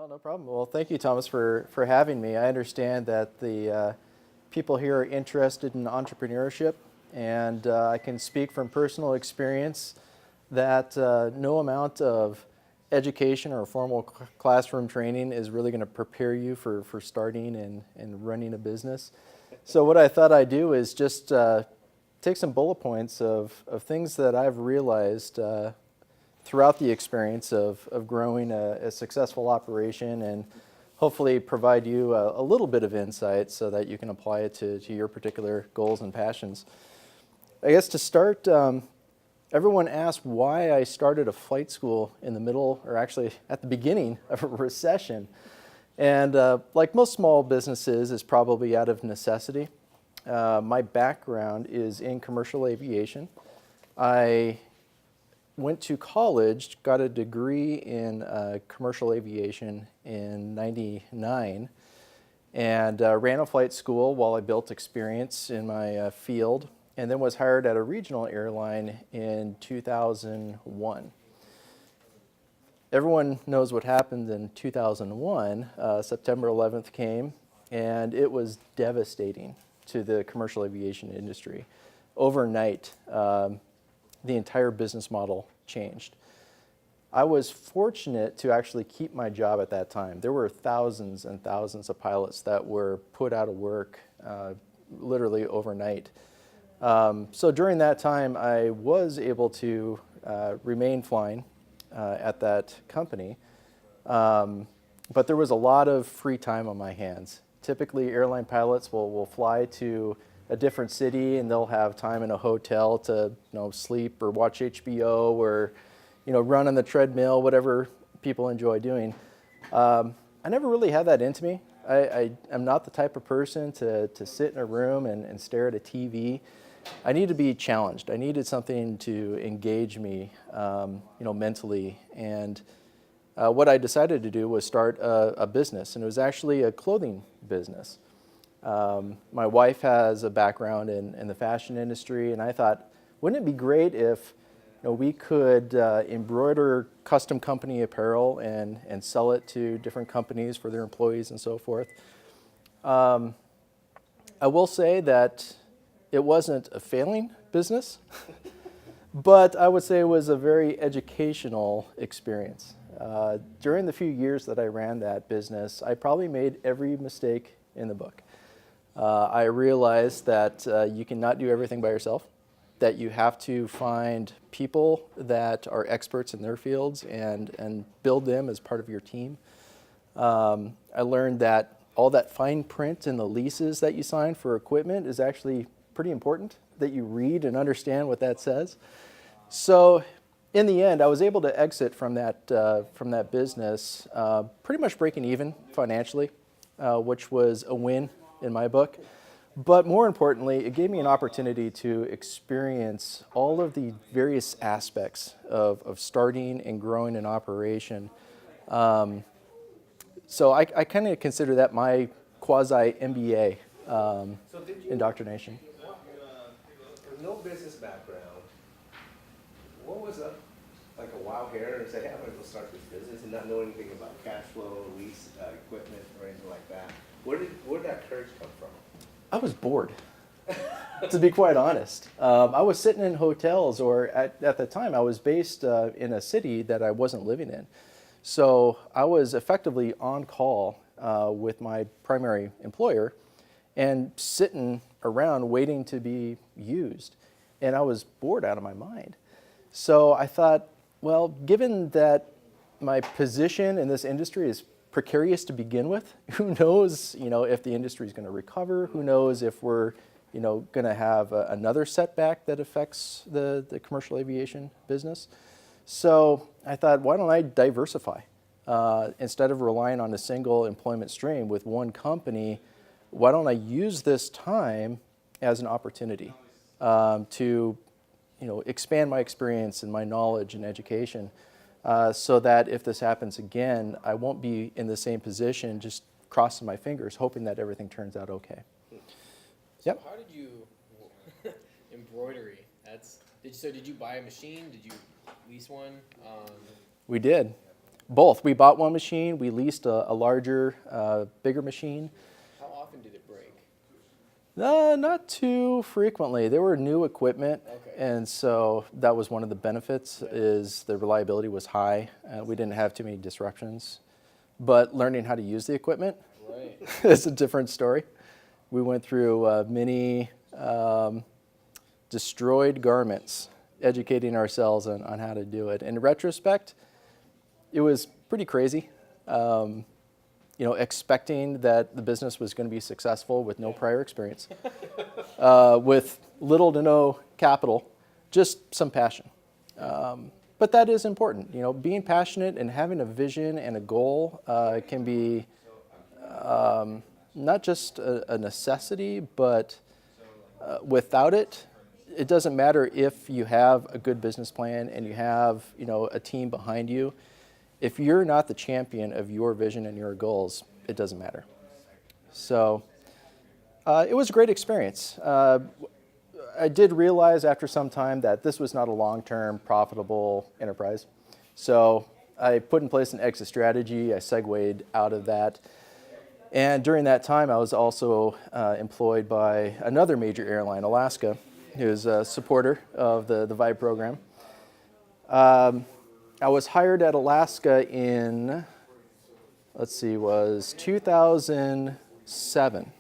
Oh, no problem. Well, thank you, Thomas, for having me. I understand that the people here are interested in entrepreneurship, and I can speak from personal experience that no amount of education or formal classroom training is really going to prepare you for starting and running a business. So what I thought I'd do is just take some bullet points of things that I've realized throughout the experience of growing a successful operation, and hopefully provide you a little bit of insight so that you can apply it to your particular goals and passions. I guess to start, everyone asked why I started a flight school in the middle, or actually at the beginning of a recession. And like most small businesses, is probably out of necessity. My background is in commercial aviation. I went to college, got a degree in commercial aviation in '99, and ran a flight school while I built experience in my field, and then was hired at a regional airline in 2001. Everyone knows what happened in 2001. September 11th came, and it was devastating to the commercial aviation industry. Overnight, the entire business model changed. I was fortunate to actually keep my job at that time. There were thousands and thousands of pilots that were put out of work literally overnight. So during that time, I was able to remain flying at that company, but there was a lot of free time on my hands. Typically, airline pilots will fly to a different city, and they'll have time in a hotel to sleep or watch HBO or run on the treadmill, whatever people enjoy doing. I never really had that into me. I'm not the type of person to sit in a room and stare at a TV. I need to be challenged. I needed something to engage me, mentally. And what I decided to do was start a business, and it was actually a clothing business. My wife has a background in the fashion industry, and I thought, wouldn't it be great if we could embroider custom company apparel and sell it to different companies for their employees and so forth. I will say that it wasn't a failing business, but I would say it was a very educational experience. During the few years that I ran that business, I probably made every mistake in the book. I realized that you cannot do everything by yourself, that you have to find people that are experts in their fields and build them as part of your team. I learned that all that fine print in the leases that you sign for equipment is actually pretty important, that you read and understand what that says. So in the end, I was able to exit from that business pretty much breaking even financially, which was a win in my book. But more importantly, it gave me an opportunity to experience all of the various aspects of starting and growing an operation. So I kind of consider that my quasi-MBA indoctrination. With no business background, what was up like a wild hair and say, hey, I'm going to go start this business and not know anything about cash flow, lease, equipment, or anything like that? Where did that courage come from? I was bored, to be quite honest. I was sitting in hotels, or at the time I was based in a city that I wasn't living in. So I was effectively on call with my primary employer and sitting around waiting to be used. And I was bored out of my mind. So I thought, well, given that my position in this industry is precarious to begin with, who knows, if the industry is going to recover? Who knows if we're, going to have another setback that affects the commercial aviation business? So I thought, why don't I diversify? Instead of relying on a single employment stream with one company, why don't I use this time as an opportunity to, expand my experience and my knowledge and education, so that if this happens again, I won't be in the same position, just crossing my fingers, hoping that everything turns out okay. So how did you embroidery? Did you buy a machine? Did you lease one? We did. Both. We bought one machine. We leased a larger, bigger machine. How often did it break? Not too frequently. There were new equipment, Okay. and so that was one of the benefits. Is the reliability was high. We didn't have too many disruptions, but learning how to use the equipment Right. is a different story. We went through many destroyed garments, educating ourselves on how to do it. In retrospect, it was pretty crazy. Expecting that the business was going to be successful with no prior experience, with little to no capital, just some passion. But that is important. Being passionate and having a vision and a goal can be not just a necessity, but without it, it doesn't matter if you have a good business plan and you have a team behind you. If you're not the champion of your vision and your goals, it doesn't matter. So it was a great experience. I did realize after some time that this was not a long-term profitable enterprise. So I put in place an exit strategy. I segued out of that. And during that time, I was also employed by another major airline, Alaska, who's a supporter of the VIBE program. I was hired at Alaska in, was 2007.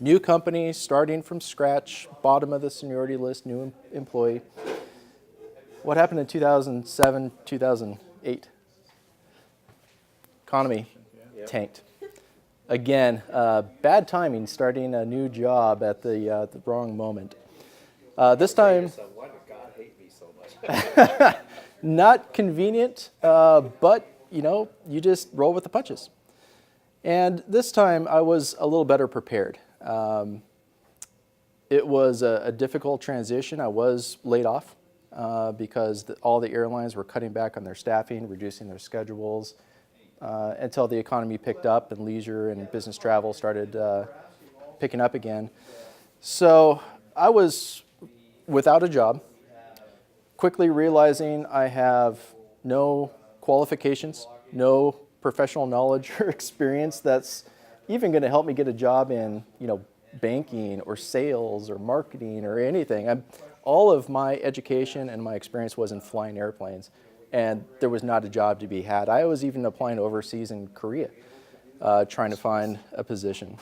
New company, starting from scratch, bottom of the seniority list, new employee. What happened in 2007, 2008? Economy tanked. Again, bad timing, starting a new job at the wrong moment. This time, So why did God hate me so much? not convenient, but you just roll with the punches. And this time I was a little better prepared. It was a difficult transition. I was laid off because all the airlines were cutting back on their staffing, reducing their schedules, until the economy picked up and leisure and business travel started picking up again. So I was without a job, quickly realizing I have no qualifications, no professional knowledge or experience that's even going to help me get a job in, banking or sales or marketing or anything. All of my education and my experience was in flying airplanes, and there was not a job to be had. I was even applying overseas in Korea, trying to find a position.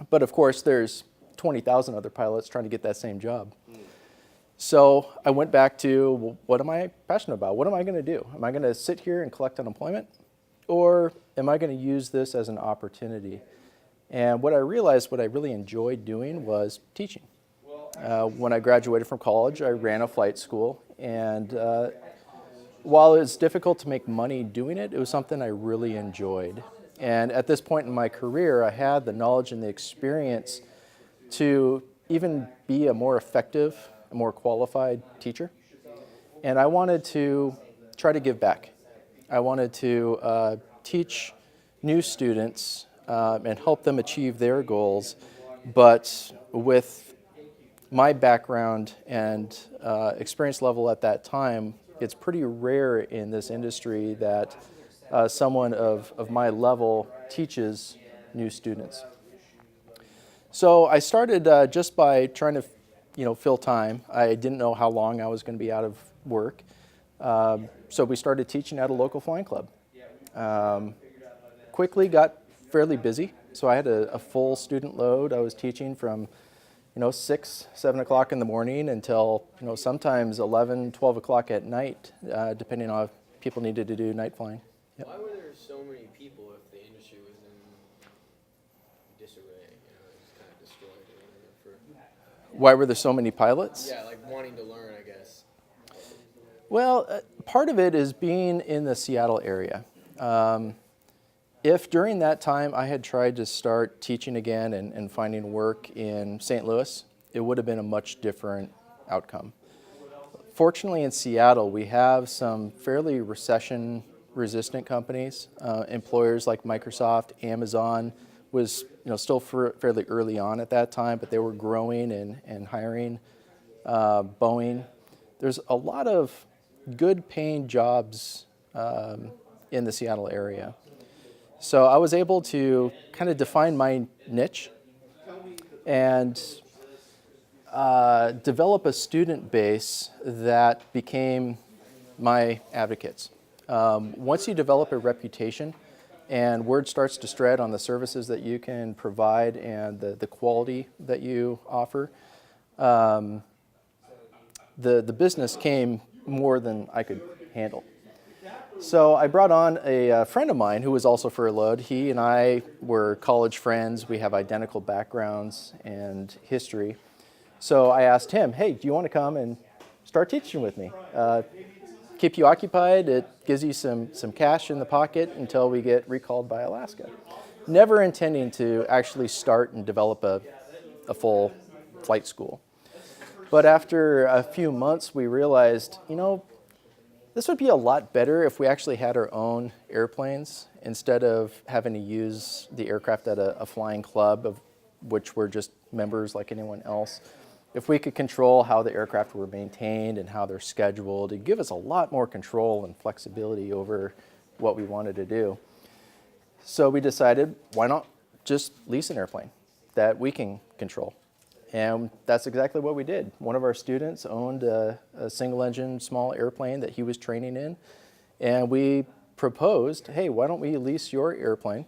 But of course, there's 20,000 other pilots trying to get that same job. So I went back to, well, what am I passionate about? What am I going to do? Am I going to sit here and collect unemployment? Or am I going to use this as an opportunity? And what I realized, what I really enjoyed doing was teaching. When I graduated from college, I ran a flight school. And while it was difficult to make money doing it, it was something I really enjoyed. And at this point in my career, I had the knowledge and the experience to even be a more effective, a more qualified teacher. And I wanted to try to give back. I wanted to teach new students and help them achieve their goals, but with my background and experience level at that time, it's pretty rare in this industry that someone of my level teaches new students. So I started just by trying to fill time. I didn't know how long I was going to be out of work. So we started teaching at a local flying club. Quickly got fairly busy. So I had a full student load. I was teaching from 6, 7 o'clock in the morning until sometimes 11, 12 o'clock at night, depending on if people needed to do night flying. Yep. Why were there so many people if the industry was in disarray? It's kind of destroyed. Why were there so many pilots? Yeah, like wanting to learn, I guess. Well, part of it is being in the Seattle area. If during that time I had tried to start teaching again and finding work in St. Louis, it would have been a much different outcome. Fortunately, in Seattle, we have some fairly recession-resistant companies. Employers like Microsoft, Amazon was still fairly early on at that time, but they were growing and hiring. Boeing. There's a lot of good-paying jobs in the Seattle area. So I was able to kind of define my niche and develop a student base that became my advocates. Once you develop a reputation and word starts to spread on the services that you can provide and the quality that you offer, the business came more than I could handle. So I brought on a friend of mine who was also furloughed. He and I were college friends. We have identical backgrounds and history. So I asked him, hey, do you want to come and start teaching with me? Keep you occupied. It gives you some cash in the pocket until we get recalled by Alaska. Never intending to actually start and develop a full flight school. But after a few months, we realized, this would be a lot better if we actually had our own airplanes instead of having to use the aircraft at a flying club of which we're just members like anyone else. If we could control how the aircraft were maintained and how they're scheduled, it'd give us a lot more control and flexibility over what we wanted to do. So we decided, why not just lease an airplane that we can control? And that's exactly what we did. One of our students owned a single-engine small airplane that he was training in, and we proposed, hey, why don't we lease your airplane?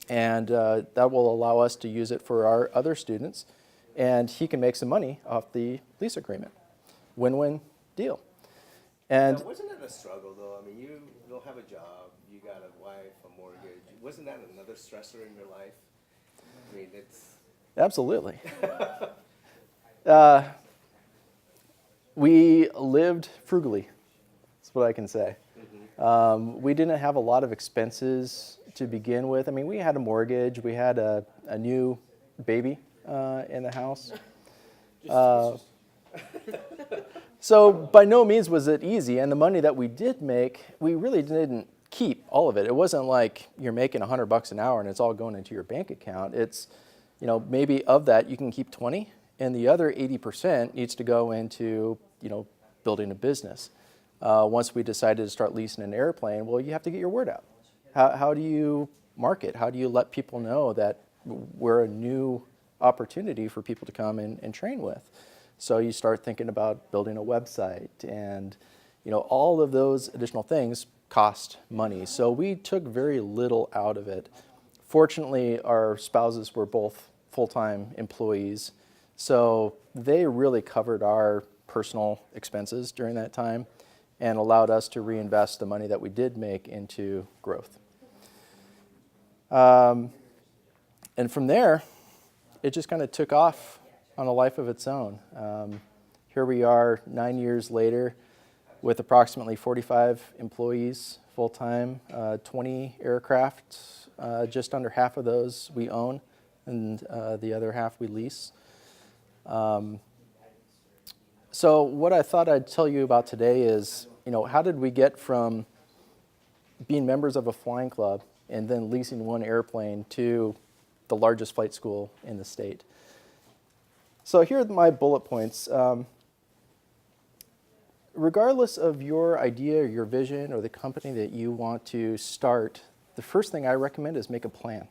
And that will allow us to use it for our other students, and he can make some money off the lease agreement. Win-win deal. And wasn't that a struggle, though? I mean, you don't have a job, you got a wife, a mortgage. Wasn't that another stressor in your life? I mean, it's... Absolutely. We lived frugally, that's what I can say. We didn't have a lot of expenses to begin with. I mean, we had a mortgage, we had a new baby in the house. So by no means was it easy, and the money that we did make, we really didn't keep all of it. It wasn't like you're making $100 an hour and it's all going into your bank account. It's maybe of that you can keep 20, and the other 80% needs to go into, building a business. Once we decided to start leasing an airplane, well, you have to get your word out. How do you market? How do you let people know that we're a new opportunity for people to come and train with? So you start thinking about building a website, and all of those additional things cost money. So we took very little out of it. Fortunately, our spouses were both full-time employees, so they really covered our personal expenses during that time and allowed us to reinvest the money that we did make into growth. And from there, it just kind of took off on a life of its own. Here we are 9 years later with approximately 45 employees full-time, 20 aircraft. Just under half of those we own, and the other half we lease. So what I thought I'd tell you about today is, how did we get from being members of a flying club and then leasing one airplane to the largest flight school in the state? So here are my bullet points. Regardless of your idea or your vision or the company that you want to start, the first thing I recommend is make a plan.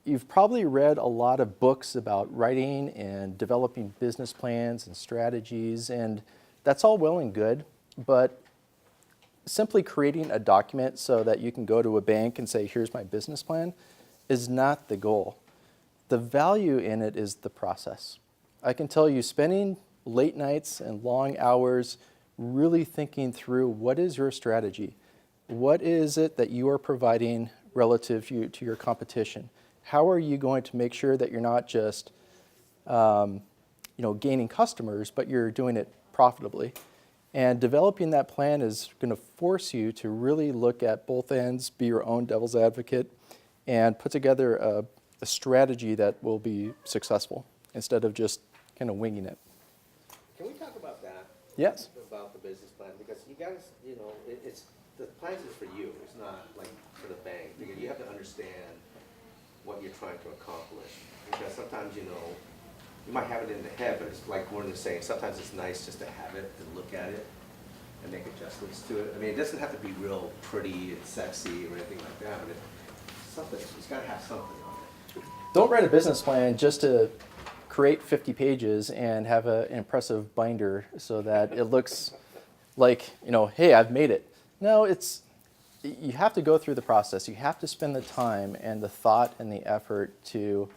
You've probably read a lot of books about writing and developing business plans and strategies, and that's all well and good, but simply creating a document so that you can go to a bank and say, here's my business plan, is not the goal. The value in it is the process. I can tell you, spending late nights and long hours really thinking through what is your strategy. What is it that you are providing relative to your competition? How are you going to make sure that you're not just gaining customers, but you're doing it profitably? And developing that plan is going to force you to really look at both ends, be your own devil's advocate, and put together a strategy that will be successful instead of just kind of winging it. Can we talk about that? Yes. About the business plan, because you guys, it's the plans is for you. It's not like for the bank, because you have to understand what you're trying to accomplish. Because sometimes, you might have it in the head, but it's like Warren is saying, sometimes it's nice just to have it and look at it. and make adjustments to it. I mean, it doesn't have to be real pretty and sexy or anything like that, but it's something, it's gotta have something on it. Don't write a business plan just to create 50 pages and have an impressive binder so that it looks like, hey, I've made it. No, you have to go through the process. You have to spend the time and the thought and the effort to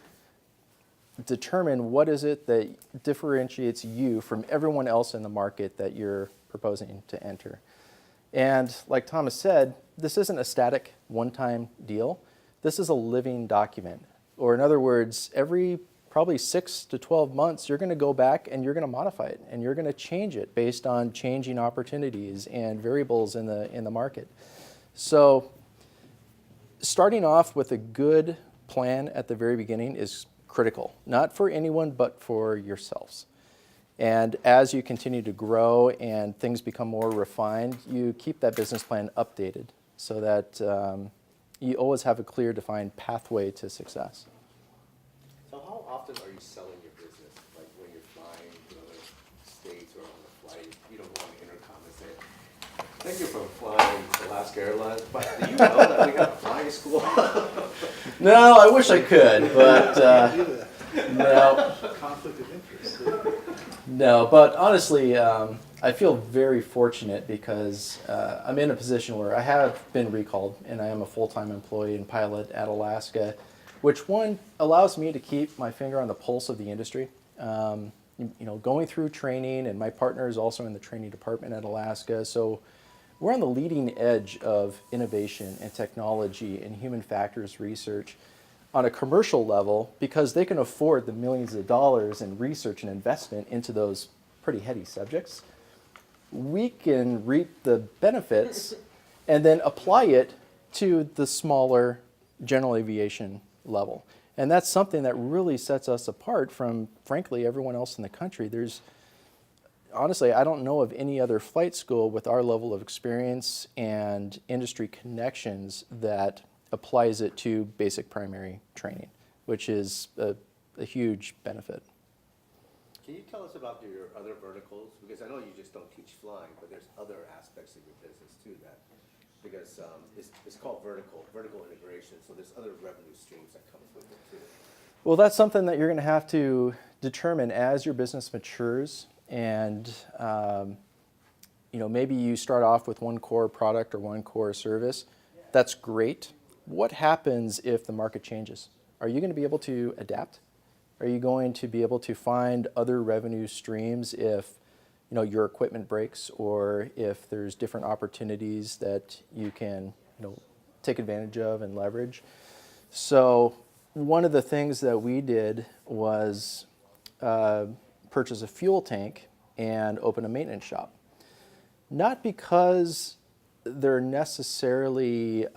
determine what is it that differentiates you from everyone else in the market that you're proposing to enter. And like Thomas said, this isn't a static one-time deal. This is a living document. Or in other words, every probably 6 to 12 months, you're going to go back and you're going to modify it and you're going to change it based on changing opportunities and variables in the market. So starting off with a good plan at the very beginning is critical, not for anyone, but for yourselves. And as you continue to grow and things become more refined, you keep that business plan updated so that you always have a clear, defined pathway to success. So how often are you selling your business? Like when you're flying to other states or on the flight, you don't go on the intercom and say, thank you for flying Alaska Airlines, but do you know that we have a flying school? No, I wish I could, but no. Conflict of interest. No, but honestly, I feel very fortunate because I'm in a position where I have been recalled and I am a full-time employee and pilot at Alaska, which one allows me to keep my finger on the pulse of the industry. Going through training, and my partner is also in the training department at Alaska, so we're on the leading edge of innovation and technology and human factors research on a commercial level because they can afford the millions of dollars in research and investment into those pretty heady subjects. We can reap the benefits and then apply it to the smaller general aviation level. And that's something that really sets us apart from, frankly, everyone else in the country. Honestly, I don't know of any other flight school with our level of experience and industry connections that applies it to basic primary training, which is a huge benefit. Can you tell us about your other verticals? Because I know you just don't teach flying, but there's other aspects of your business too because it's called vertical integration, so there's other revenue streams that comes with it too. Well, that's something that you're going to have to determine as your business matures, and maybe you start off with one core product or one core service. That's great. What happens if the market changes? Are you going to be able to adapt? Are you going to be able to find other revenue streams if your equipment breaks, or if there's different opportunities that you can take advantage of and leverage? So one of the things that we did was purchase a fuel tank and open a maintenance shop. Not because they're necessarily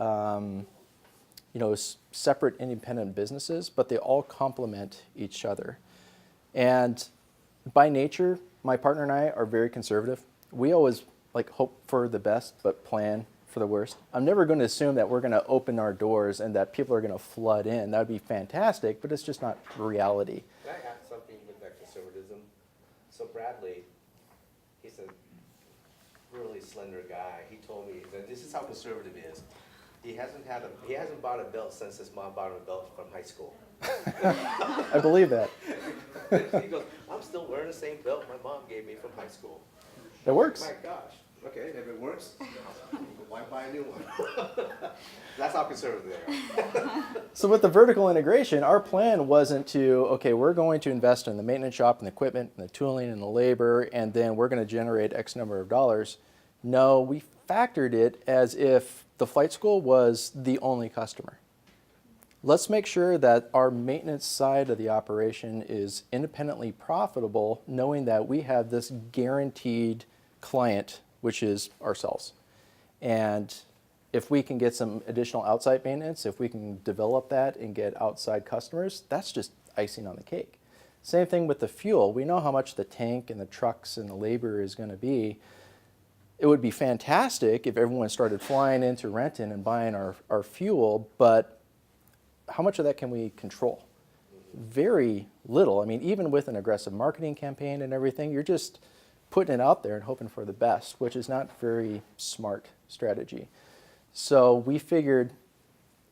separate independent businesses, but they all complement each other. And by nature, my partner and I are very conservative. We always hope for the best, but plan for the worst. I'm never going to assume that we're going to open our doors and that people are going to flood in. That would be fantastic, but it's just not reality. Can I ask something with that conservatism? So Bradley, he's a really slender guy. He told me that this is how conservative he is. He hasn't bought a belt since his mom bought him a belt from high school. I believe that. He goes, I'm still wearing the same belt my mom gave me from high school. It works. My gosh. Okay, if it works, why buy a new one? That's how conservative they are. So with the vertical integration, our plan wasn't to, okay, we're going to invest in the maintenance shop and the equipment and the tooling and the labor, and then we're going to generate X number of dollars. No, we factored it as if the flight school was the only customer. Let's make sure that our maintenance side of the operation is independently profitable, knowing that we have this guaranteed client, which is ourselves. And if we can get some additional outside maintenance, if we can develop that and get outside customers, that's just icing on the cake. Same thing with the fuel. We know how much the tank and the trucks and the labor is going to be. It would be fantastic if everyone started flying into Renton and buying our fuel, but how much of that can we control? Very little. I mean, even with an aggressive marketing campaign and everything, you're just putting it out there and hoping for the best, which is not very smart strategy. So we figured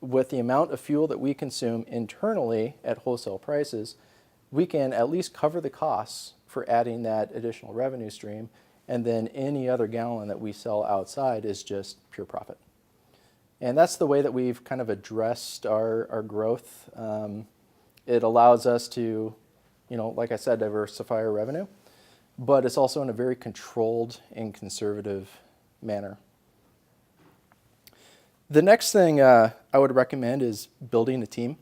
with the amount of fuel that we consume internally at wholesale prices, we can at least cover the costs for adding that additional revenue stream, and then any other gallon that we sell outside is just pure profit. And that's the way that we've kind of addressed our growth. It allows us to, like I said, diversify our revenue, but it's also in a very controlled and conservative manner. The next thing I would recommend is building a team.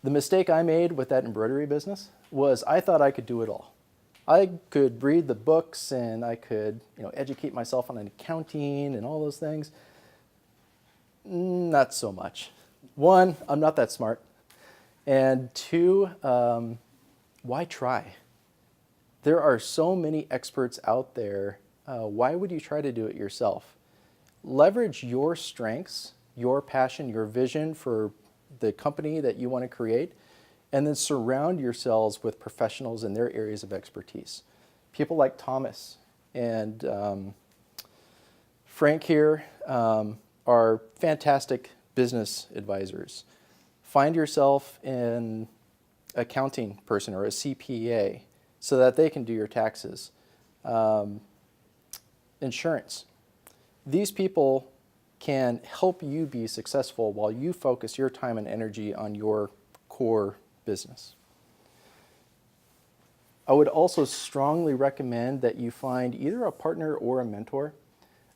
The mistake I made with that embroidery business was I thought I could do it all. I could read the books and I could, educate myself on accounting and all those things. Not so much. One, I'm not that smart. And two, why try? There are so many experts out there. Why would you try to do it yourself? Leverage your strengths, your passion, your vision for the company that you want to create, and then surround yourselves with professionals in their areas of expertise. People like Thomas and Frank here are fantastic business advisors. Find yourself an accounting person or a CPA so that they can do your taxes. Insurance. These people can help you be successful while you focus your time and energy on your core business. I would also strongly recommend that you find either a partner or a mentor.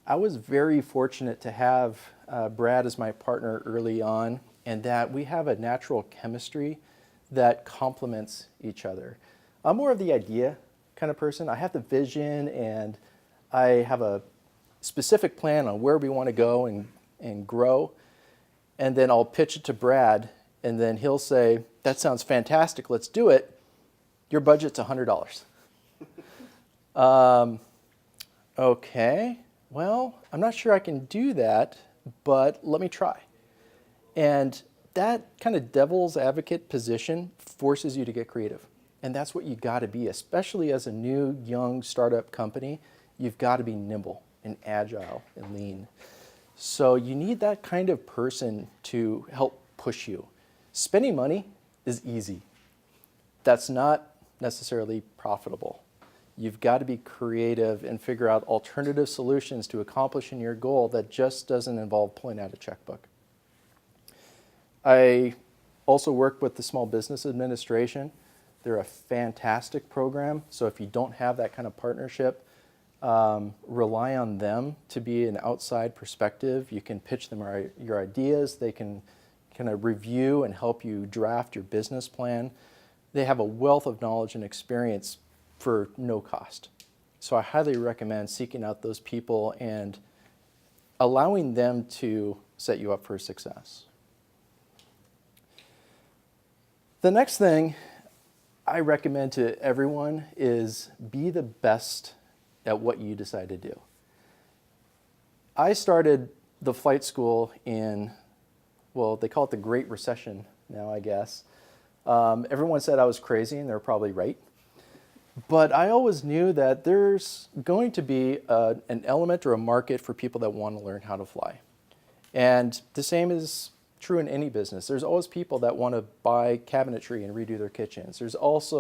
I was very fortunate to have Brad as my partner early on, and that we have a natural chemistry that complements each other. I'm more of the idea kind of person. I have the vision and I have a specific plan on where we want to go and grow, and then I'll pitch it to Brad, and then he'll say, that sounds fantastic, let's do it. Your budget's $100. Okay, well, I'm not sure I can do that, but let me try. And that kind of devil's advocate position forces you to get creative. And that's what you got to be, especially as a new, young startup company. You've got to be nimble and agile and lean. So you need that kind of person to help push you. Spending money is easy. That's not necessarily profitable. You've got to be creative and figure out alternative solutions to accomplishing your goal that just doesn't involve pulling out a checkbook. I also work with the Small Business Administration. They're a fantastic program. So if you don't have that kind of partnership, rely on them to be an outside perspective. You can pitch them your ideas. They can kind of review and help you draft your business plan. They have a wealth of knowledge and experience for no cost. So I highly recommend seeking out those people and allowing them to set you up for success. The next thing I recommend to everyone is be the best at what you decide to do. I started the flight school in, well, they call it the Great Recession now, I guess. Everyone said I was crazy, and they're probably right. But I always knew that there's going to be an element or a market for people that want to learn how to fly. And the same is true in any business. There's always people that want to buy cabinetry and redo their kitchens. There's always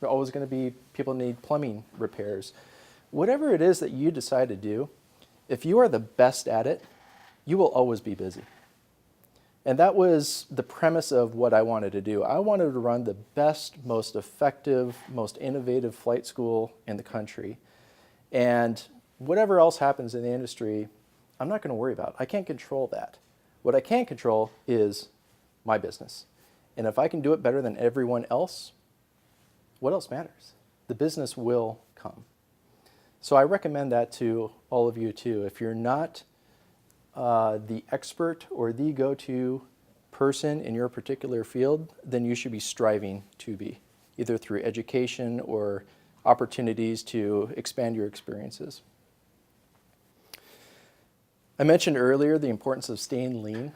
going to be people that need plumbing repairs. Whatever it is that you decide to do, if you are the best at it, you will always be busy. And that was the premise of what I wanted to do. I wanted to run the best, most effective, most innovative flight school in the country. And whatever else happens in the industry, I'm not going to worry about. I can't control that. What I can control is my business. And if I can do it better than everyone else, what else matters? The business will come. So I recommend that to all of you too. If you're not the expert or the go-to person in your particular field, then you should be striving to be, either through education or opportunities to expand your experiences. I mentioned earlier the importance of staying lean.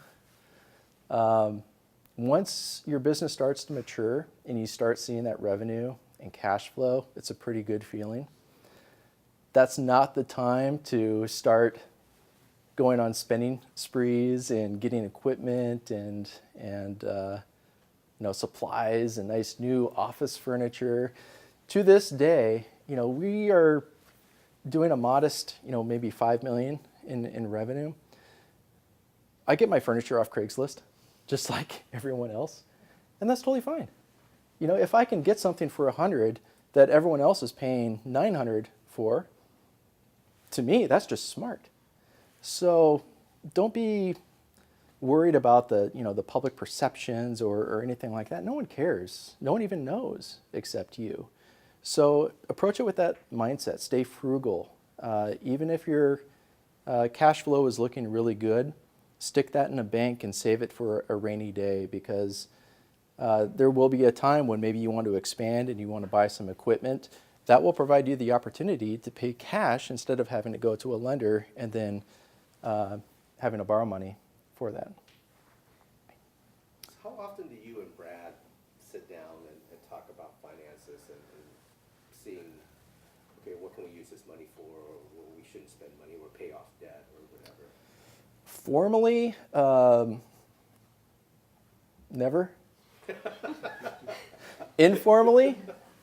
Once your business starts to mature and you start seeing that revenue and cash flow, it's a pretty good feeling. that's not the time to start going on spending sprees and getting equipment and supplies and nice new office furniture. To this day, we are doing a modest, maybe $5 million in revenue. I get my furniture off Craigslist, just like everyone else, and that's totally fine. If I can get something for $100 that everyone else is paying $900 for, to me, that's just smart. So don't be worried about the public perceptions or anything like that. No one cares. No one even knows except you. So approach it with that mindset. Stay frugal. Even if your cash flow is looking really good, stick that in a bank and save it for a rainy day, because there will be a time when maybe you want to expand and you want to buy some equipment. That will provide you the opportunity to pay cash instead of having to go to a lender and then having to borrow money for that. How often do you and Brad sit down and talk about finances and seeing, okay, what can we use this money for, or we shouldn't spend money, or pay off debt, or whatever? Formally, never. Informally,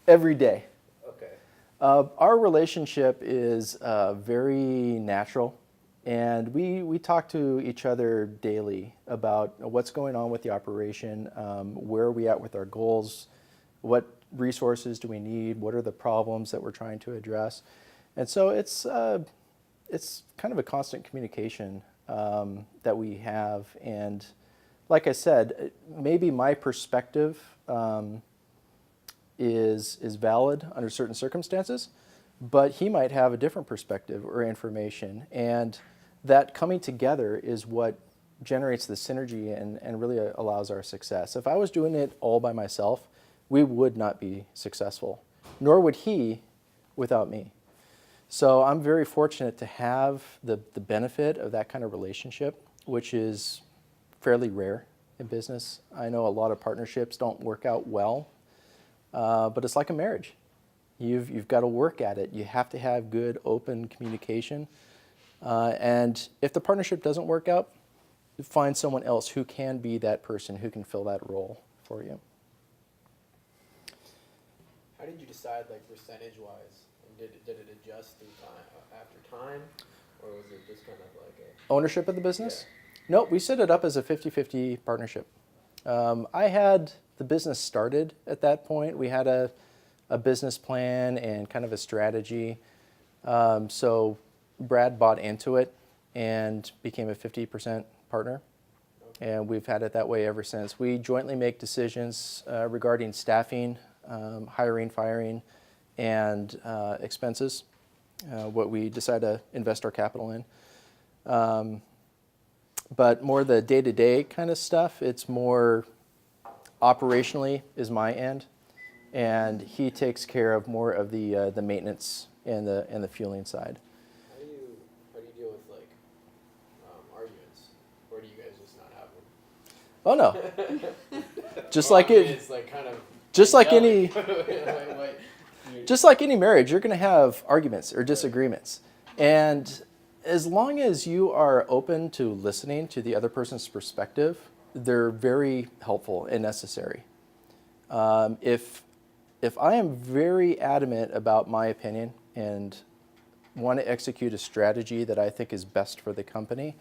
every day. Okay. Our relationship is very natural, and we talk to each other daily about what's going on with the operation, where are we at with our goals, what resources do we need, what are the problems that we're trying to address. And so it's kind of a constant communication that we have. And like I said, maybe my perspective is valid under certain circumstances, but he might have a different perspective or information. And that coming together is what generates the synergy and really allows our success. If I was doing it all by myself, we would not be successful, nor would he without me. So I'm very fortunate to have the benefit of that kind of relationship, which is fairly rare in business. I know a lot of partnerships don't work out well, but it's like a marriage. You've got to work at it. You have to have good, open communication. And if the partnership doesn't work out, find someone else who can be that person, who can fill that role for you. How did you decide, like, percentage-wise? And did it adjust through time, after time, or was it just kind of like a... Ownership of the business? Yeah. No, we set it up as a 50-50 partnership. I had the business started at that point. We had a business plan and kind of a strategy. So Brad bought into it and became a 50% partner. Okay. And we've had it that way ever since. We jointly make decisions regarding staffing, hiring, firing, and expenses, what we decide to invest our capital in. But more the day-to-day kind of stuff, it's more operationally is my end, and he takes care of more of the maintenance and the fueling side. How do you deal with, like, arguments, or do you guys just not have them? Oh no, just Well, like I mean, it. it's like kind of Just like any, like, just like any marriage, you're going to have arguments or disagreements, and as long as you are open to listening to the other person's perspective, they're very helpful and necessary. If I am very adamant about my opinion and want to execute a strategy that I think is best for the company,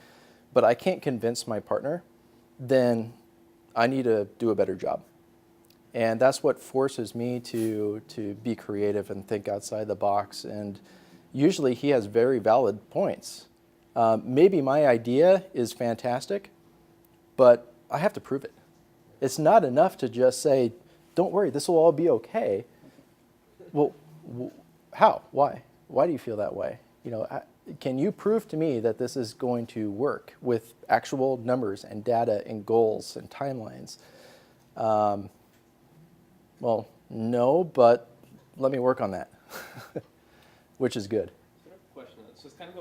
but I can't convince my partner, then I need to do a better job. And that's what forces me to be creative and think outside the box. And usually he has very valid points. Maybe my idea is fantastic, but I have to prove it. It's not enough to just say, don't worry, this will all be okay. Well, how? Why? Why do you feel that way? Can you prove to me that this is going to work with actual numbers and data and goals and timelines? Well, no, but let me work on that, which is good. So I have a question. So it's kind of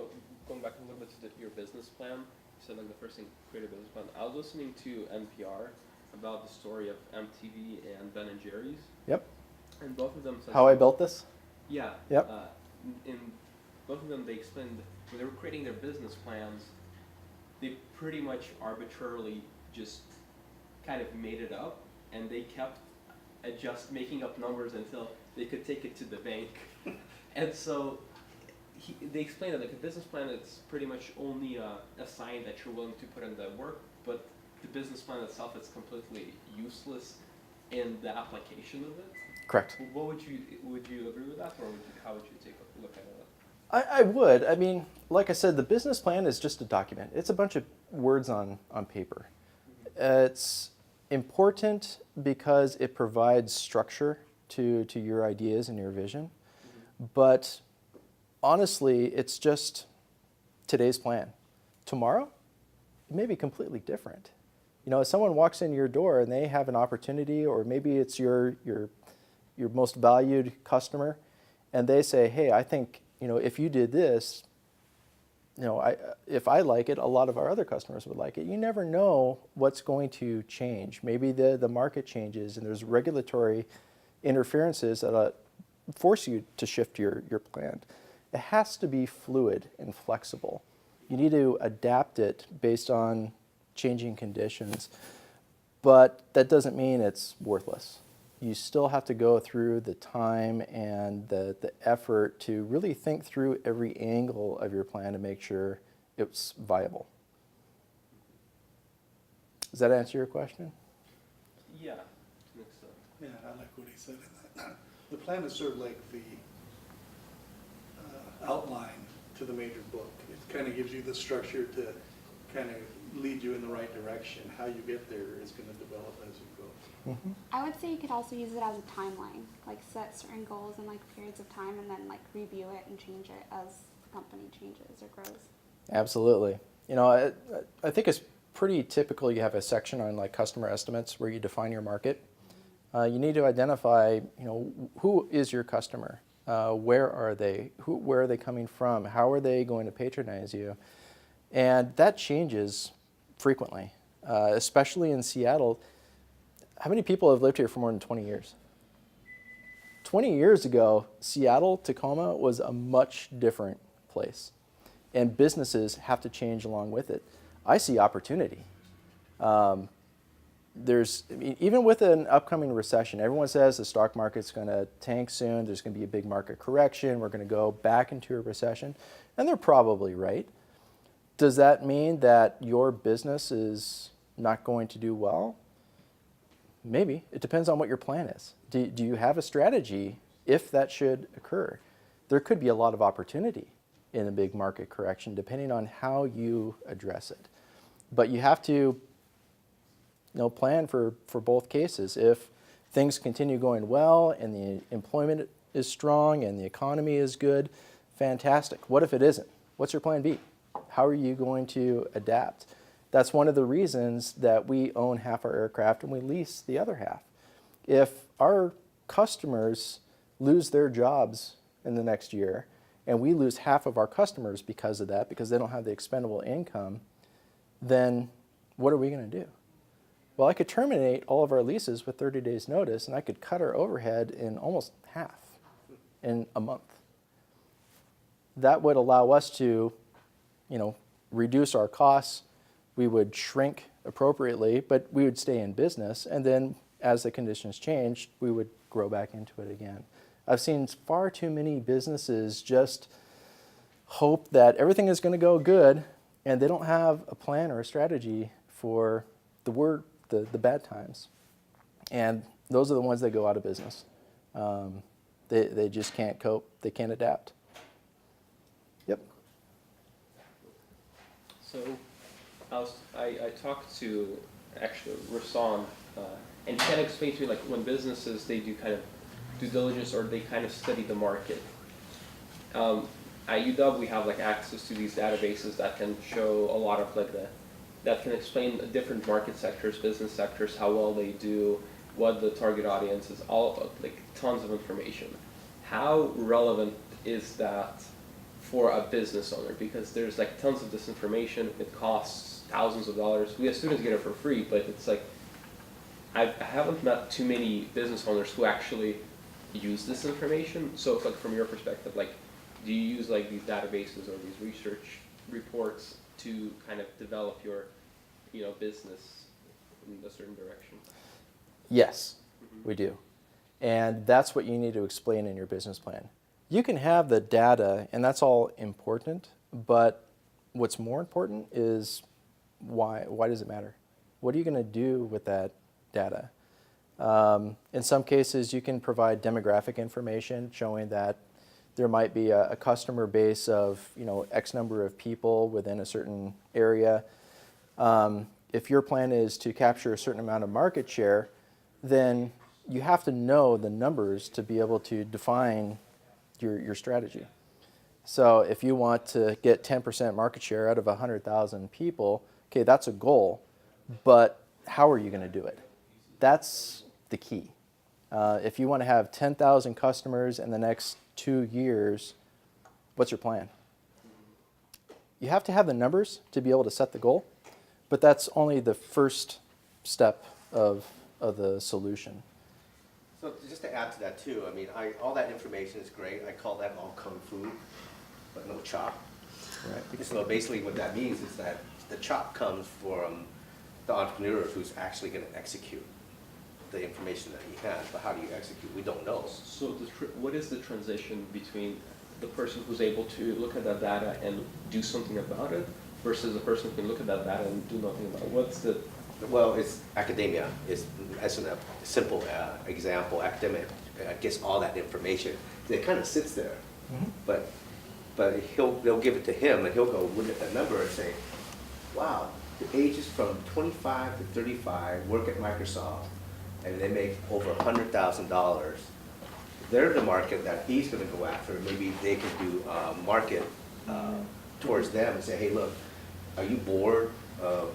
going back a little bit to your business plan. So like the first thing, create a business plan. I was listening to NPR about the story of MTV and Ben and Jerry's. Yep. And both of them said How I built this? Yeah. Yep. In both of them, they explained when they were creating their business plans, they pretty much arbitrarily just kind of made it up, and they kept making up numbers until they could take it to the bank. And so they explained that like a business plan, it's pretty much only a sign that you're willing to put in the work, but the business plan itself is completely useless in the application of it. Correct. What would you agree with that, or how would you take a look at it? I would. I mean, like I said, the business plan is just a document. It's a bunch of words on paper. It's important because it provides structure to your ideas and your vision. But honestly, it's just today's plan. Tomorrow, it may be completely different. You know, if someone walks in your door and they have an opportunity, or maybe it's your most valued customer, and they say, hey, I think, you know, if you did this, you know, if I like it, a lot of our other customers would like it. You never know what's going to change. Maybe the market changes and there's regulatory interferences that force you to shift your plan. It has to be fluid and flexible. You need to adapt it based on changing conditions, but that doesn't mean it's worthless. You still have to go through the time and the effort to really think through every angle of your plan to make sure it's viable. Does that answer your question? Yeah, makes sense. Yeah, I like what he said in that. The plan is sort of like the outline to the major book. It kind of gives you the structure to kind of lead you in the right direction. How you get there is going to develop as you go. Mm-hmm. I would say you could also use it as a timeline, like set certain goals in like periods of time and then like review it and change it as the company changes or grows. Absolutely. You know, I think it's pretty typical you have a section on like customer estimates where you define your market. You need to identify, you know, who is your customer? Where are they? Where are they coming from? How are they going to patronize you? And that changes frequently, especially in Seattle. How many people have lived here for more than 20 years? 20 years ago, Seattle, Tacoma was a much different place. And businesses have to change along with it. I see opportunity. Even with an upcoming recession, everyone says the stock market's going to tank soon, there's going to be a big market correction, we're going to go back into a recession, and they're probably right. Does that mean that your business is not going to do well? Maybe. It depends on what your plan is. Do you have a strategy if that should occur? There could be a lot of opportunity in a big market correction depending on how you address it. But you have to plan for both cases. If things continue going well and the employment is strong and the economy is good, fantastic. What if it isn't? What's your plan B? How are you going to adapt? That's one of the reasons that we own half our aircraft and we lease the other half. If our customers lose their jobs in the next year and we lose half of our customers because of that, because they don't have the expendable income, then what are we going to do? Well, I could terminate all of our leases with 30 days notice and I could cut our overhead in almost half in a month. That would allow us to, reduce our costs. We would shrink appropriately, but we would stay in business. And then as the conditions changed, we would grow back into it again. I've seen far too many businesses just hope that everything is going to go good, and they don't have a plan or a strategy for the bad times. And those are the ones that go out of business. They just can't cope. They can't adapt. Yep. So I talked to actually Rasan, and he kind of explained to me like when businesses, they do kind of due diligence or they kind of study the market. At UW we have like access to these databases that can show a lot of that can explain the different market sectors, business sectors, how well they do, what the target audience is, all like tons of information. How relevant is that for a business owner? Because there's like tons of this information. It costs thousands of dollars. We as students get it for free, but it's like I haven't met too many business owners who actually use this information. So it's like from your perspective, like do you use like these databases or these research reports to kind of develop your, business in a certain direction? Yes, we do. And that's what you need to explain in your business plan. You can have the data, and that's all important, but what's more important is why. Why does it matter? What are you going to do with that data? In some cases, you can provide demographic information showing that there might be a customer base of X number of people within a certain area. If your plan is to capture a certain amount of market share, then you have to know the numbers to be able to define your strategy. So if you want to get 10% market share out of 100,000 people, okay, that's a goal, but how are you going to do it? That's the key. If you want to have 10,000 customers in the next 2 years, what's your plan? You have to have the numbers to be able to set the goal, but that's only the first step of the solution. So just to add to that too, I mean, all that information is great. I call that all kung fu, but no chop. Right. So basically what that means is that the chop comes from the entrepreneur who's actually going to execute the information that he has. But how do you execute? We don't know. So what is the transition between the person who's able to look at that data and do something about it versus the person who can look at that data and do nothing about it? What's the... Well, it's academia. It's, as a simple example, academic gets all that information. It kind of sits there, but they'll give it to him, and he'll go look at the number and say, "Wow, the ages from 25 to 35 work at Microsoft, and they make over $100,000. They're the market that he's going to go after. Maybe they can do market towards them and say, hey, look, are you bored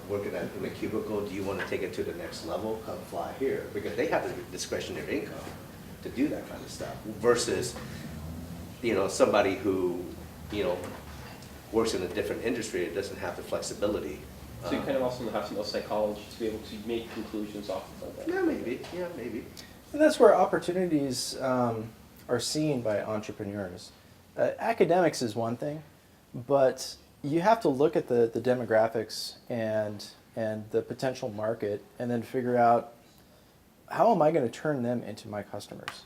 working in a cubicle? Do you want to take it to the next level? Come fly here." Because they have the discretionary income to do that kind of stuff. Versus, somebody who, works in a different industry that doesn't have the flexibility. So you kind of also have to know psychology to be able to make conclusions off of that. Yeah, maybe. Yeah, maybe. And that's where opportunities are seen by entrepreneurs. Academics is one thing, but you have to look at the demographics and the potential market and then figure out, how am I going to turn them into my customers?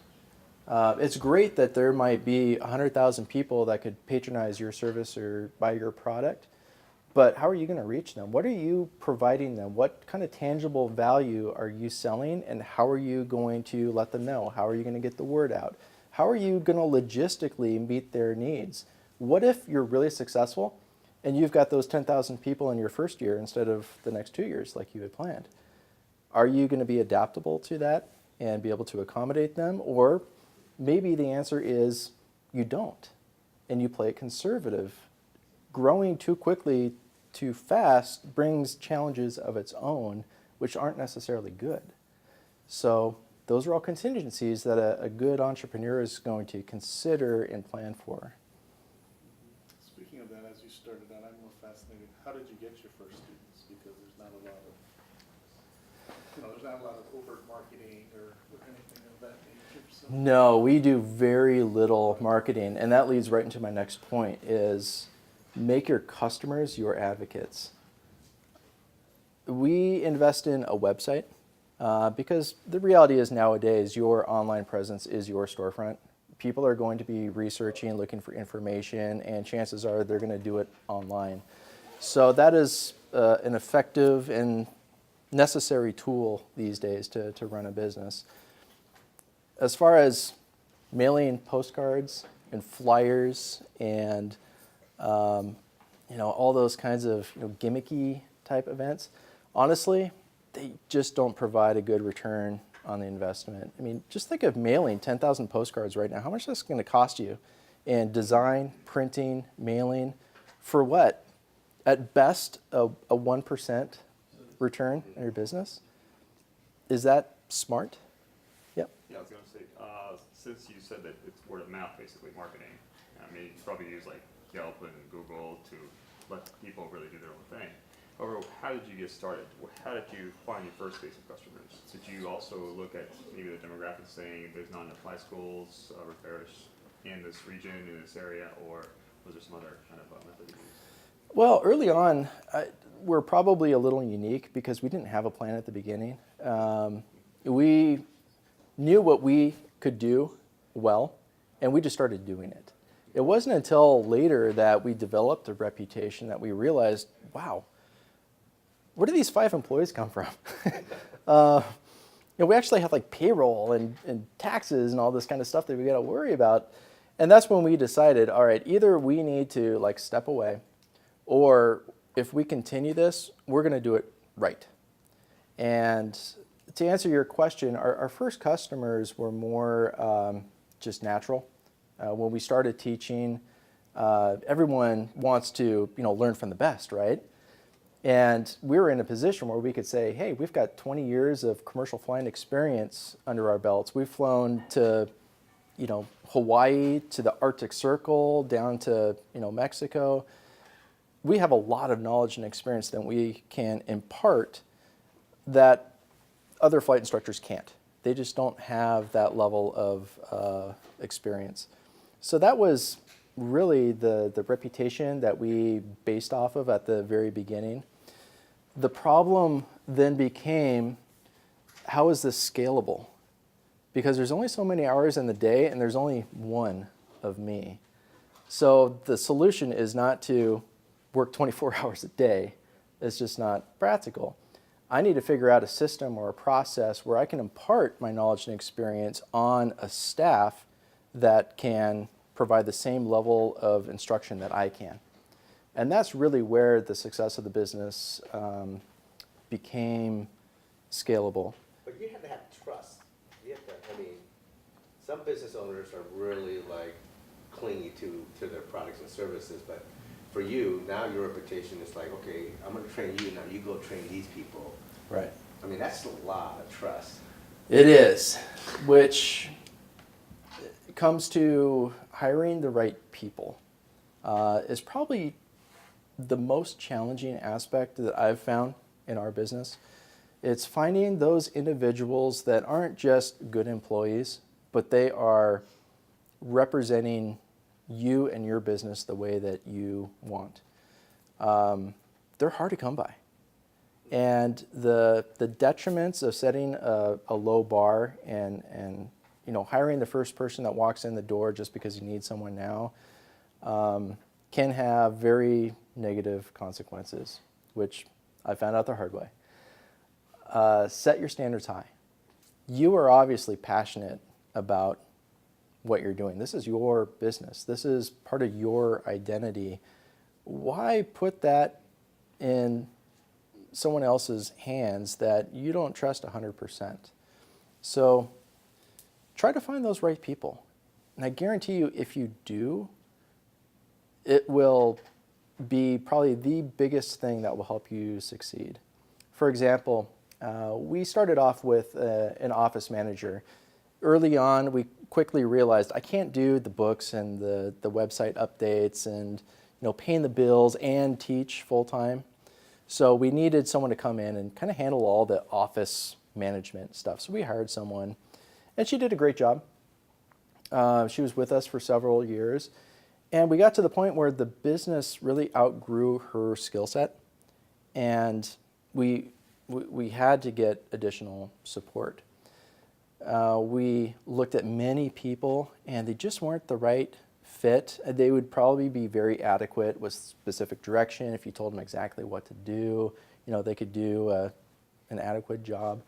It's great that there might be 100,000 people that could patronize your service or buy your product, but how are you going to reach them? What are you providing them? What kind of tangible value are you selling, and how are you going to let them know? How are you going to get the word out? How are you going to logistically meet their needs? What if you're really successful and you've got those 10,000 people in your first year instead of the next 2 years like you had planned? Are you going to be adaptable to that and be able to accommodate them? Or maybe the answer is you don't, and you play it conservative. Growing too quickly, too fast brings challenges of its own, which aren't necessarily good. So those are all contingencies that a good entrepreneur is going to consider and plan for. Speaking of that, as you started out, I'm more fascinated. How did you get your first students? Because there's not a lot of, there's not a lot of overt marketing or anything of that nature. So. No, we do very little marketing, and that leads right into my next point is make your customers your advocates. We invest in a website because the reality is nowadays your online presence is your storefront. People are going to be researching, looking for information, and chances are they're going to do it online. So that is an effective and necessary tool these days to run a business. As far as mailing postcards and flyers and all those kinds of gimmicky type events, honestly, they just don't provide a good return on the investment. I mean, just think of mailing 10,000 postcards right now. How much that's going to cost you in design, printing, mailing, for what? At best, a 1% return on your business? Is that smart? Yep. Yeah, I was going to say, since you said that it's word of mouth, basically marketing, I mean, you probably use like Yelp and Google to let people really do their own thing. However, how did you get started? How did you find your first base of customers? Did you also look at maybe the demographics saying there's not enough high schools, repairs? in this region, in this area, or was there some other kind of method you used? Well, early on, we're probably a little unique because we didn't have a plan at the beginning. We knew what we could do well, and we just started doing it. It wasn't until later that we developed a reputation that we realized, wow, where do these 5 employees come from? We actually have like payroll and taxes and all this kind of stuff that we got to worry about. And that's when we decided, all right, either we need to like step away, or if we continue this, we're going to do it right. And to answer your question, our first customers were more just natural. When we started teaching, everyone wants to learn from the best, right? And we were in a position where we could say, hey, we've got 20 years of commercial flying experience under our belts. We've flown to Hawaii, to the Arctic Circle, down to Mexico. We have a lot of knowledge and experience that we can impart that other flight instructors can't. They just don't have that level of experience. So that was really the reputation that we based off of at the very beginning. The problem then became, how is this scalable? Because there's only so many hours in the day and there's only one of me. So the solution is not to work 24 hours a day. It's just not practical. I need to figure out a system or a process where I can impart my knowledge and experience on a staff that can provide the same level of instruction that I can. And that's really where the success of the business became scalable. But you have to have trust. You have to, some business owners are really like clingy to their products and services, but for you, now your reputation is like, okay, I'm gonna train you, now you go train these people. Right. That's a lot of trust. It is, which comes to hiring the right people. Is probably the most challenging aspect that I've found in our business. It's finding those individuals that aren't just good employees, but they are representing you and your business the way that you want. They're hard to come by. And the detriments of setting a low bar and hiring the first person that walks in the door just because you need someone now can have very negative consequences, which I found out the hard way. Set your standards high. You are obviously passionate about what you're doing. This is your business. This is part of your identity. Why put that in someone else's hands that you don't trust 100%? So try to find those right people. And I guarantee you, if you do, it will be probably the biggest thing that will help you succeed. For example, we started off with an office manager. Early on, we quickly realized I can't do the books and the website updates and paying the bills and teach full-time. So we needed someone to come in and kind of handle all the office management stuff. So we hired someone, and she did a great job. She was with us for several years. And we got to the point where the business really outgrew her skill set, and we had to get additional support. We looked at many people, and they just weren't the right fit. They would probably be very adequate with specific direction. If you told them exactly what to do, they could do an adequate job.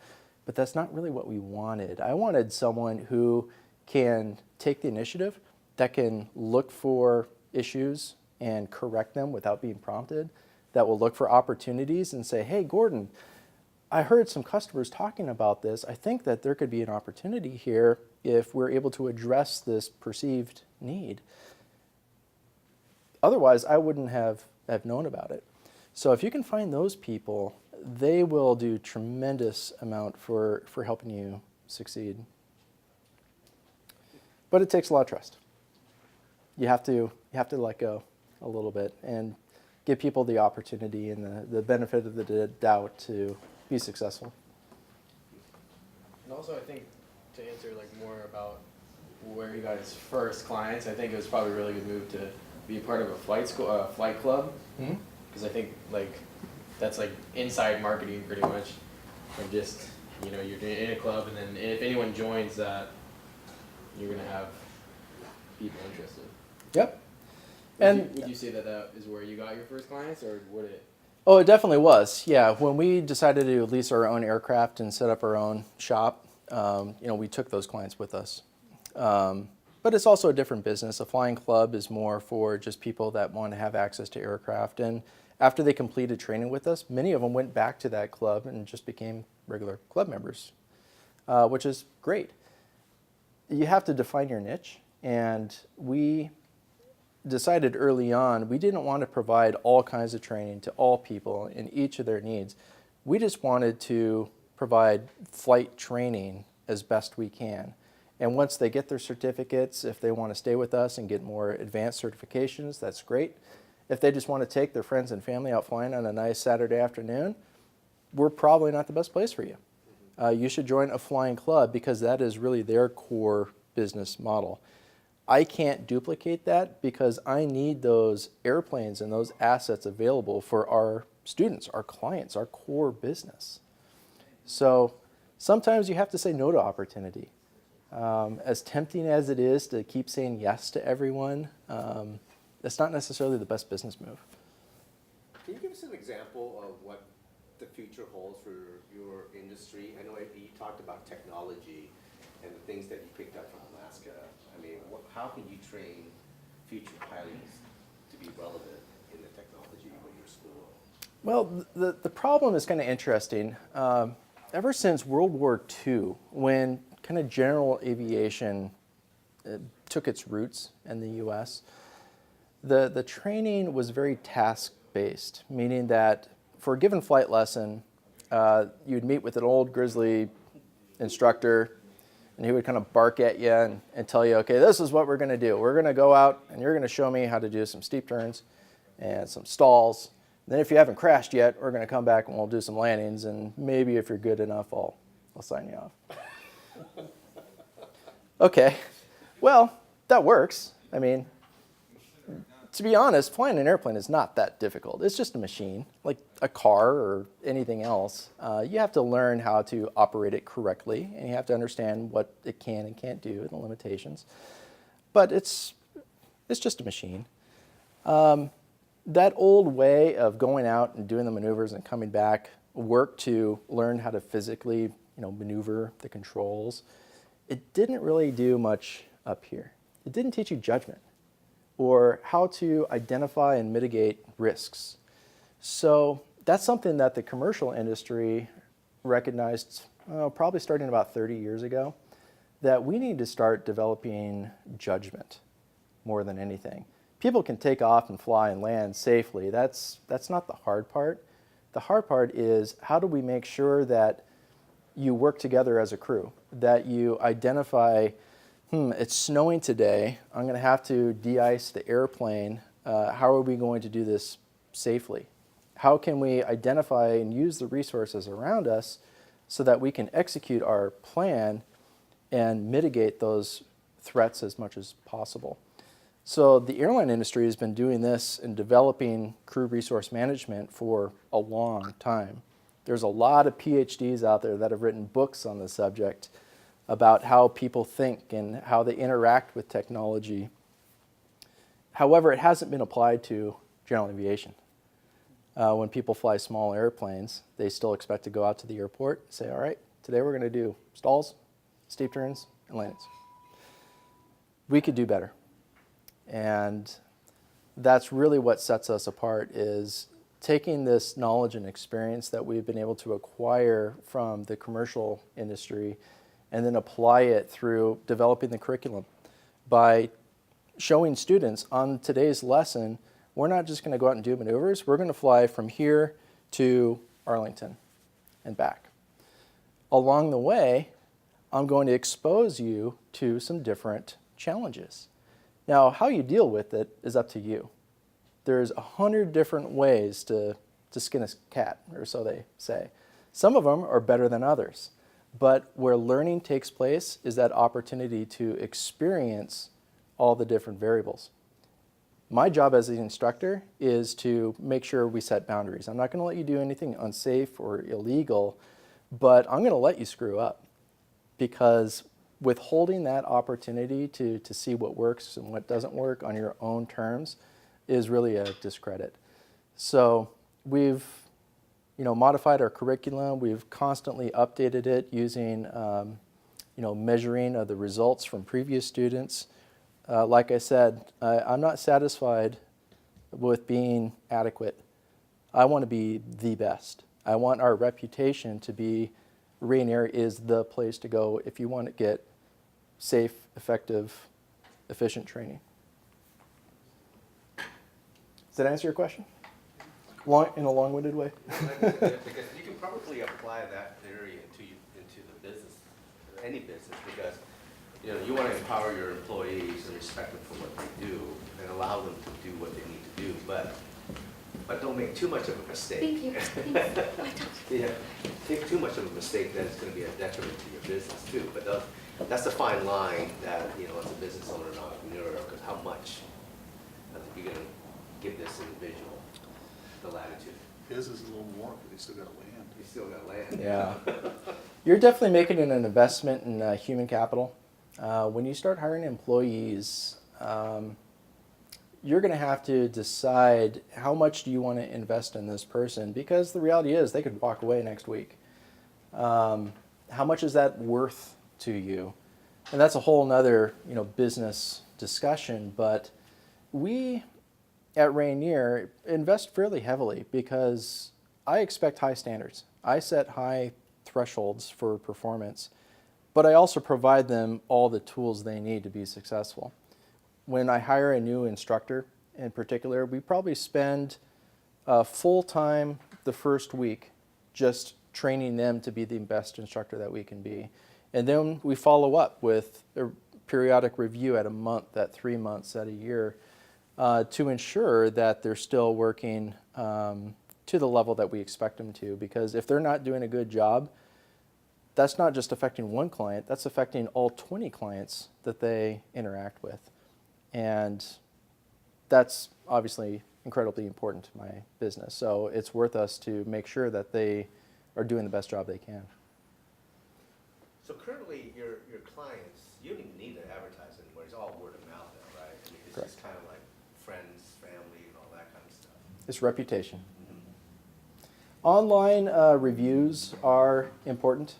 But that's not really what we wanted. I wanted someone who can take the initiative, that can look for issues and correct them without being prompted, that will look for opportunities and say, hey, Gordon, I heard some customers talking about this. I think that there could be an opportunity here if we're able to address this perceived need. Otherwise, I wouldn't have known about it. So if you can find those people, they will do tremendous amount for helping you succeed. But it takes a lot of trust. You have to let go a little bit and give people the opportunity and the benefit of the doubt to be successful. And also, I think to answer more about were you guys' first clients, I think it was probably a really good move to be a part of a flight school, flight club. Mhm. Because I think like that's like inside marketing pretty much, and just you're doing it in a club, and then if anyone joins that, you're gonna have people interested. Yep. Would And you, would you say that that is where you got your first clients, or would it? oh, it definitely was. Yeah, when we decided to lease our own aircraft and set up our own shop, we took those clients with us. But it's also a different business. A flying club is more for just people that want to have access to aircraft. And after they completed training with us, many of them went back to that club and just became regular club members, which is great. You have to define your niche, and we decided early on we didn't want to provide all kinds of training to all people in each of their needs. We just wanted to provide flight training as best we can. And once they get their certificates, if they want to stay with us and get more advanced certifications, that's great. If they just want to take their friends and family out flying on a nice Saturday afternoon, we're probably not the best place for you. You should join a flying club because that is really their core business model. I can't duplicate that because I need those airplanes and those assets available for our students, our clients, our core business. So sometimes you have to say no to opportunity. As tempting as it is to keep saying yes to everyone, that's not necessarily the best business move. Can you give us an example of what the future holds for your industry? I know you talked about technology and the things that you picked up from Alaska. I mean, how can you train future pilots to be relevant in the technology of your school? Well, the problem is kind of interesting. Ever since World War II, when kind of general aviation took its roots in the U.S., the training was very task-based, meaning that for a given flight lesson, you'd meet with an old grizzly instructor, and he would kind of bark at you and tell you, okay, this is what we're going to do. We're going to go out, and you're going to show me how to do some steep turns and some stalls. Then if you haven't crashed yet, we're going to come back and we'll do some landings, and maybe if you're good enough, I'll sign you off. Okay, well, that works. I mean, to be honest, flying an airplane is not that difficult. It's just a machine, like a car or anything else. You have to learn how to operate it correctly, and you have to understand what it can and can't do and the limitations. But it's just a machine. That old way of going out and doing the maneuvers and coming back worked to learn how to physically, maneuver the controls. It didn't really do much up here. It didn't teach you judgment or how to identify and mitigate risks. So that's something that the commercial industry recognized probably starting about 30 years ago, that we need to start developing judgment more than anything. People can take off and fly and land safely. That's not the hard part. The hard part is how do we make sure that you work together as a crew, that you identify, it's snowing today, I'm going to have to de-ice the airplane. How are we going to do this safely? How can we identify and use the resources around us so that we can execute our plan and mitigate those threats as much as possible? So the airline industry has been doing this and developing crew resource management for a long time. There's a lot of PhDs out there that have written books on the subject about how people think and how they interact with technology. However, it hasn't been applied to general aviation. When people fly small airplanes, they still expect to go out to the airport and say, all right, today we're going to do stalls, steep turns, and landings. We could do better. And that's really what sets us apart, is taking this knowledge and experience that we've been able to acquire from the commercial industry and then apply it through developing the curriculum by showing students on today's lesson, we're not just going to go out and do maneuvers, we're going to fly from here to Arlington and back. Along the way, I'm going to expose you to some different challenges. Now, how you deal with it is up to you. There's 100 different ways to skin a cat, or so they say. Some of them are better than others. But where learning takes place is that opportunity to experience all the different variables. My job as an instructor is to make sure we set boundaries. I'm not going to let you do anything unsafe or illegal, but I'm going to let you screw up, because withholding that opportunity to see what works and what doesn't work on your own terms is really a discredit. So we've modified our curriculum. We've constantly updated it using measuring of the results from previous students. Like I said, I'm not satisfied with being adequate. I want to be the best. I want our reputation to be Rainier is the place to go if you want to get safe, effective, efficient training. Does that answer your question? In a long-winded way? Because you can probably apply that theory into the business, any business, because you want to empower your employees and respect them for what they do and allow them to do what they need to do, but don't make too much of a mistake. Thank you. Thanks. Yeah, take too much of a mistake, then it's going to be a detriment to your business too. But that's a fine line that, as a business owner and entrepreneur, because how much are you going to give this individual the latitude? His is a little more, but he's still got land. You still got land. Yeah. You're definitely making an investment in human capital. When you start hiring employees, you're going to have to decide how much do you want to invest in this person, because the reality is they could walk away next week. How much is that worth to you? And that's a whole nother business discussion, but we at Rainier invest fairly heavily because I expect high standards. I set high thresholds for performance, but I also provide them all the tools they need to be successful. When I hire a new instructor in particular, we probably spend full time the first week just training them to be the best instructor that we can be. And then we follow up with a periodic review at a month, at 3 months, at a year, to ensure that they're still working to the level that we expect them to. Because if they're not doing a good job, that's not just affecting one client, that's affecting all 20 clients that they interact with. And that's obviously incredibly important to my business. So it's worth us to make sure that they are doing the best job they can. So currently, your clients, you don't even need to advertise anymore. It's all word of mouth now, right? I mean, it's Correct. just kind of like friends, family, and all that kind of stuff. It's reputation. Online reviews are important.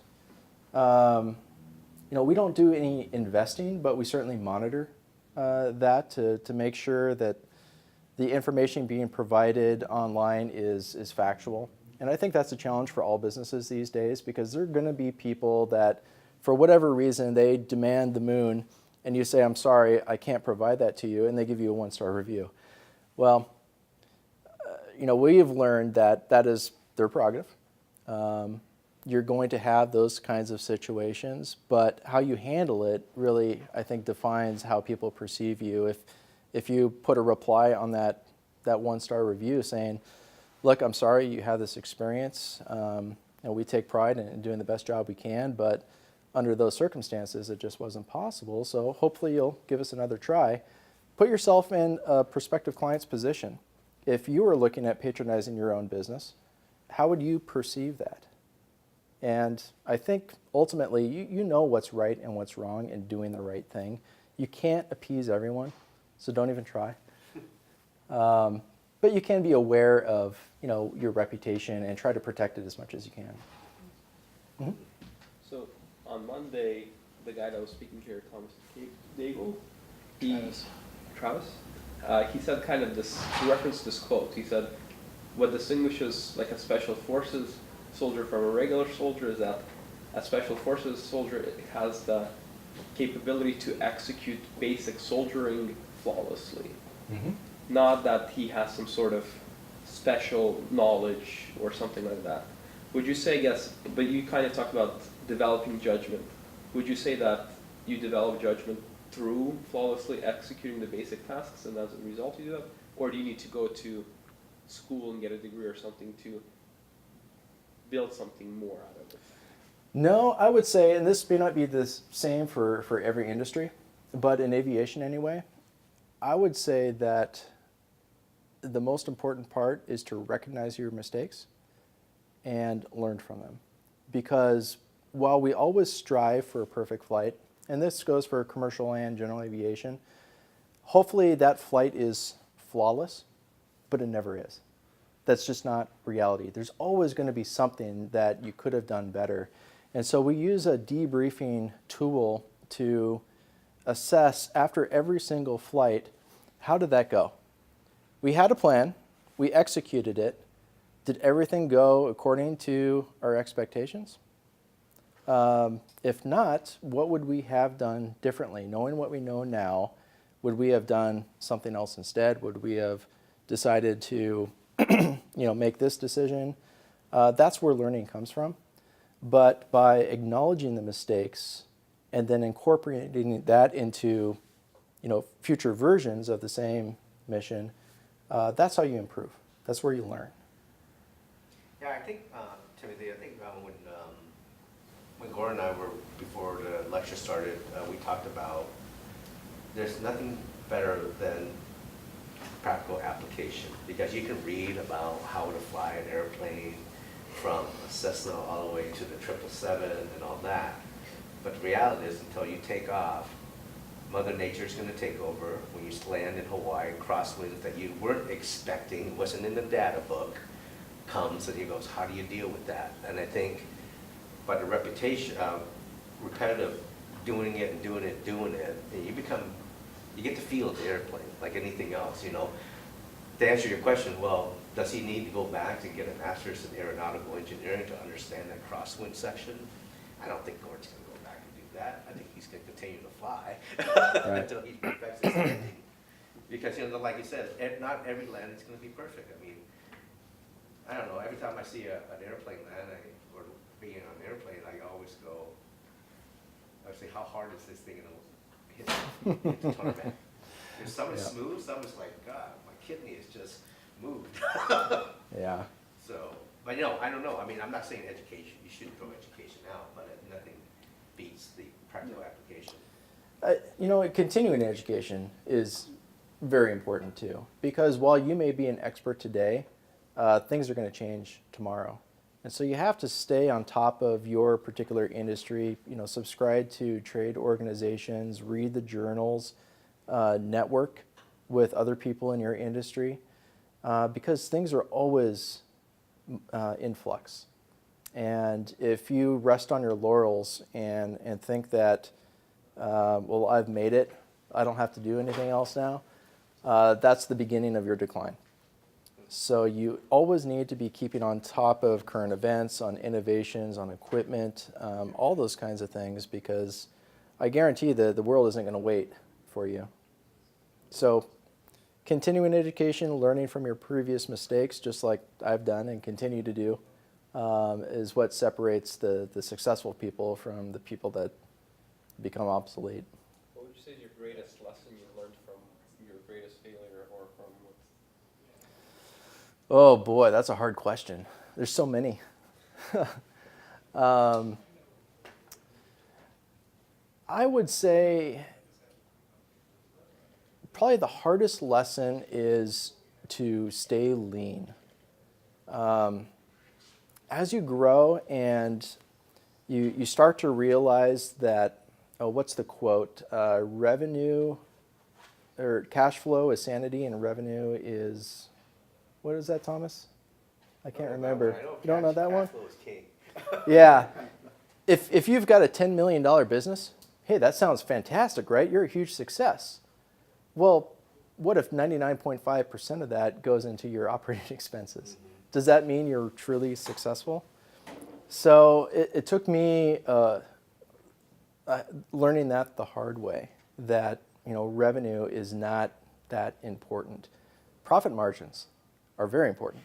We don't do any investing, but we certainly monitor that to make sure that the information being provided online is factual. And I think that's a challenge for all businesses these days, because there are going to be people that, for whatever reason, they demand the moon, and you say, I'm sorry, I can't provide that to you, and they give you a 1-star review. Well, we have learned that that is their prerogative. You're going to have those kinds of situations, but how you handle it really, I think, defines how people perceive you. If you put a reply on that 1-star review saying, look, I'm sorry you had this experience. We take pride in doing the best job we can, but under those circumstances, it just wasn't possible. So hopefully you'll give us another try. Put yourself in a prospective client's position. If you were looking at patronizing your own business, how would you perceive that? And I think ultimately you know what's right and what's wrong in doing the right thing. You can't appease everyone, so don't even try. But you can be aware of your reputation and try to protect it as much as you can. Mm-hmm. So on Monday, the guy that was speaking here, Thomas Daigle, Travis, he said kind of this, he referenced this quote. He said, what distinguishes like a special forces soldier from a regular soldier is that a special forces soldier has the capability to execute basic soldiering flawlessly. Mm-hmm. Not that he has some sort of special knowledge or something like that. Would you say, yes, but you kind of talked about developing judgment. Would you say that you develop judgment through flawlessly executing the basic tasks and as a result you do that? Or do you need to go to school and get a degree or something to build something more out of it? No, I would say, and this may not be the same for every industry, but in aviation anyway, I would say that the most important part is to recognize your mistakes and learn from them. Because while we always strive for a perfect flight, and this goes for commercial and general aviation, hopefully that flight is flawless, but it never is. That's just not reality. There's always going to be something that you could have done better. And so we use a debriefing tool to assess after every single flight, how did that go? We had a plan, we executed it. Did everything go according to our expectations? If not, what would we have done differently? Knowing what we know now, would we have done something else instead? Would we have decided to make this decision? That's where learning comes from. But by acknowledging the mistakes and then incorporating that into future versions of the same mission, that's how you improve. That's where you learn. Yeah, I think, Timothy, when Gordon and I were, before the lecture started, we talked about there's nothing better than practical application, because you can read about how to fly an airplane from a Cessna all the way to the 777 and all that. But the reality is, until you take off, Mother Nature's going to take over. When you land in Hawaii, crosswinds that you weren't expecting, wasn't in the data book, comes and he goes, how do you deal with that? And I think by the repetition, repetitive, doing it, and you get to feel the airplane like anything else, To answer your question, well, does he need to go back to get a master's in aeronautical engineering to understand that crosswind section? I don't think Gordon's going to go back and do that. I think he's going to continue to fly until he perfects his landing. Because, like you said, not every landing is going to be perfect. I mean, I don't know, every time I see an airplane land, or being on an airplane, I always go, how hard is this thing going to hit the tarmac? There's some is smooth, some is like, God, my kidney is just moved. Yeah. So, but I don't know. I mean, I'm not saying education, you shouldn't throw education out, but nothing beats the practical application. Continuing education is very important too, because while you may be an expert today, things are going to change tomorrow. And so you have to stay on top of your particular industry, subscribe to trade organizations, read the journals, network with other people in your industry, because things are always in flux. And if you rest on your laurels and think that, I've made it, I don't have to do anything else now, that's the beginning of your decline. So you always need to be keeping on top of current events, on innovations, on equipment, all those kinds of things, because I guarantee that the world isn't going to wait for you. So continuing education, learning from your previous mistakes, just like I've done and continue to do, is what separates the successful people from the people that become obsolete. What would you say is your greatest lesson you've learned from your greatest failure, or from what's... Oh boy, that's a hard question. There's so many. I would say probably the hardest lesson is to stay lean. As you grow and you start to realize that, what's the quote? Revenue or cash flow is sanity and revenue is, what is that, Thomas? I can't remember. You don't know that one? Cash flow is king. Yeah. If you've got a $10 million business, hey, that sounds fantastic, right? You're a huge success. Well, what if 99.5% of that goes into your operating expenses? Does that mean you're truly successful? So it took me learning that the hard way, that revenue is not that important. Profit margins are very important.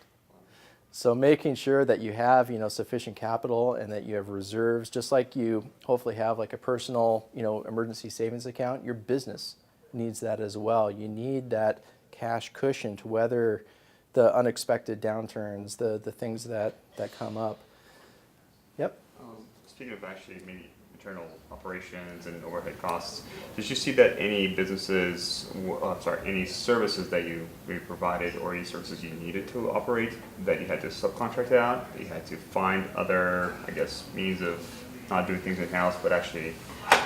So making sure that you have sufficient capital and that you have reserves, just like you hopefully have like a personal emergency savings account, your business needs that as well. You need that cash cushion to weather the unexpected downturns, the things that come up. Yep. speaking of actually maybe internal operations and overhead costs, did you see that any businesses, any services that you maybe provided or any services you needed to operate that you had to subcontract out, that you had to find other, I guess, means of not doing things in-house, but actually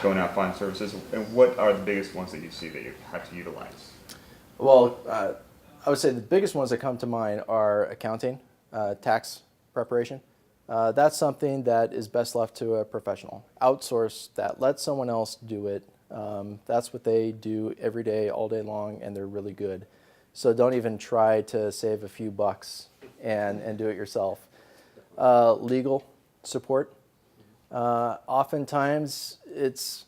going out and finding services? And what are the biggest ones that you see that you had to utilize? Well, I would say the biggest ones that come to mind are accounting, tax preparation. That's something that is best left to a professional. Outsource that. Let someone else do it. That's what they do every day, all day long, and they're really good. So don't even try to save a few bucks and do it yourself. Legal support. Oftentimes, it's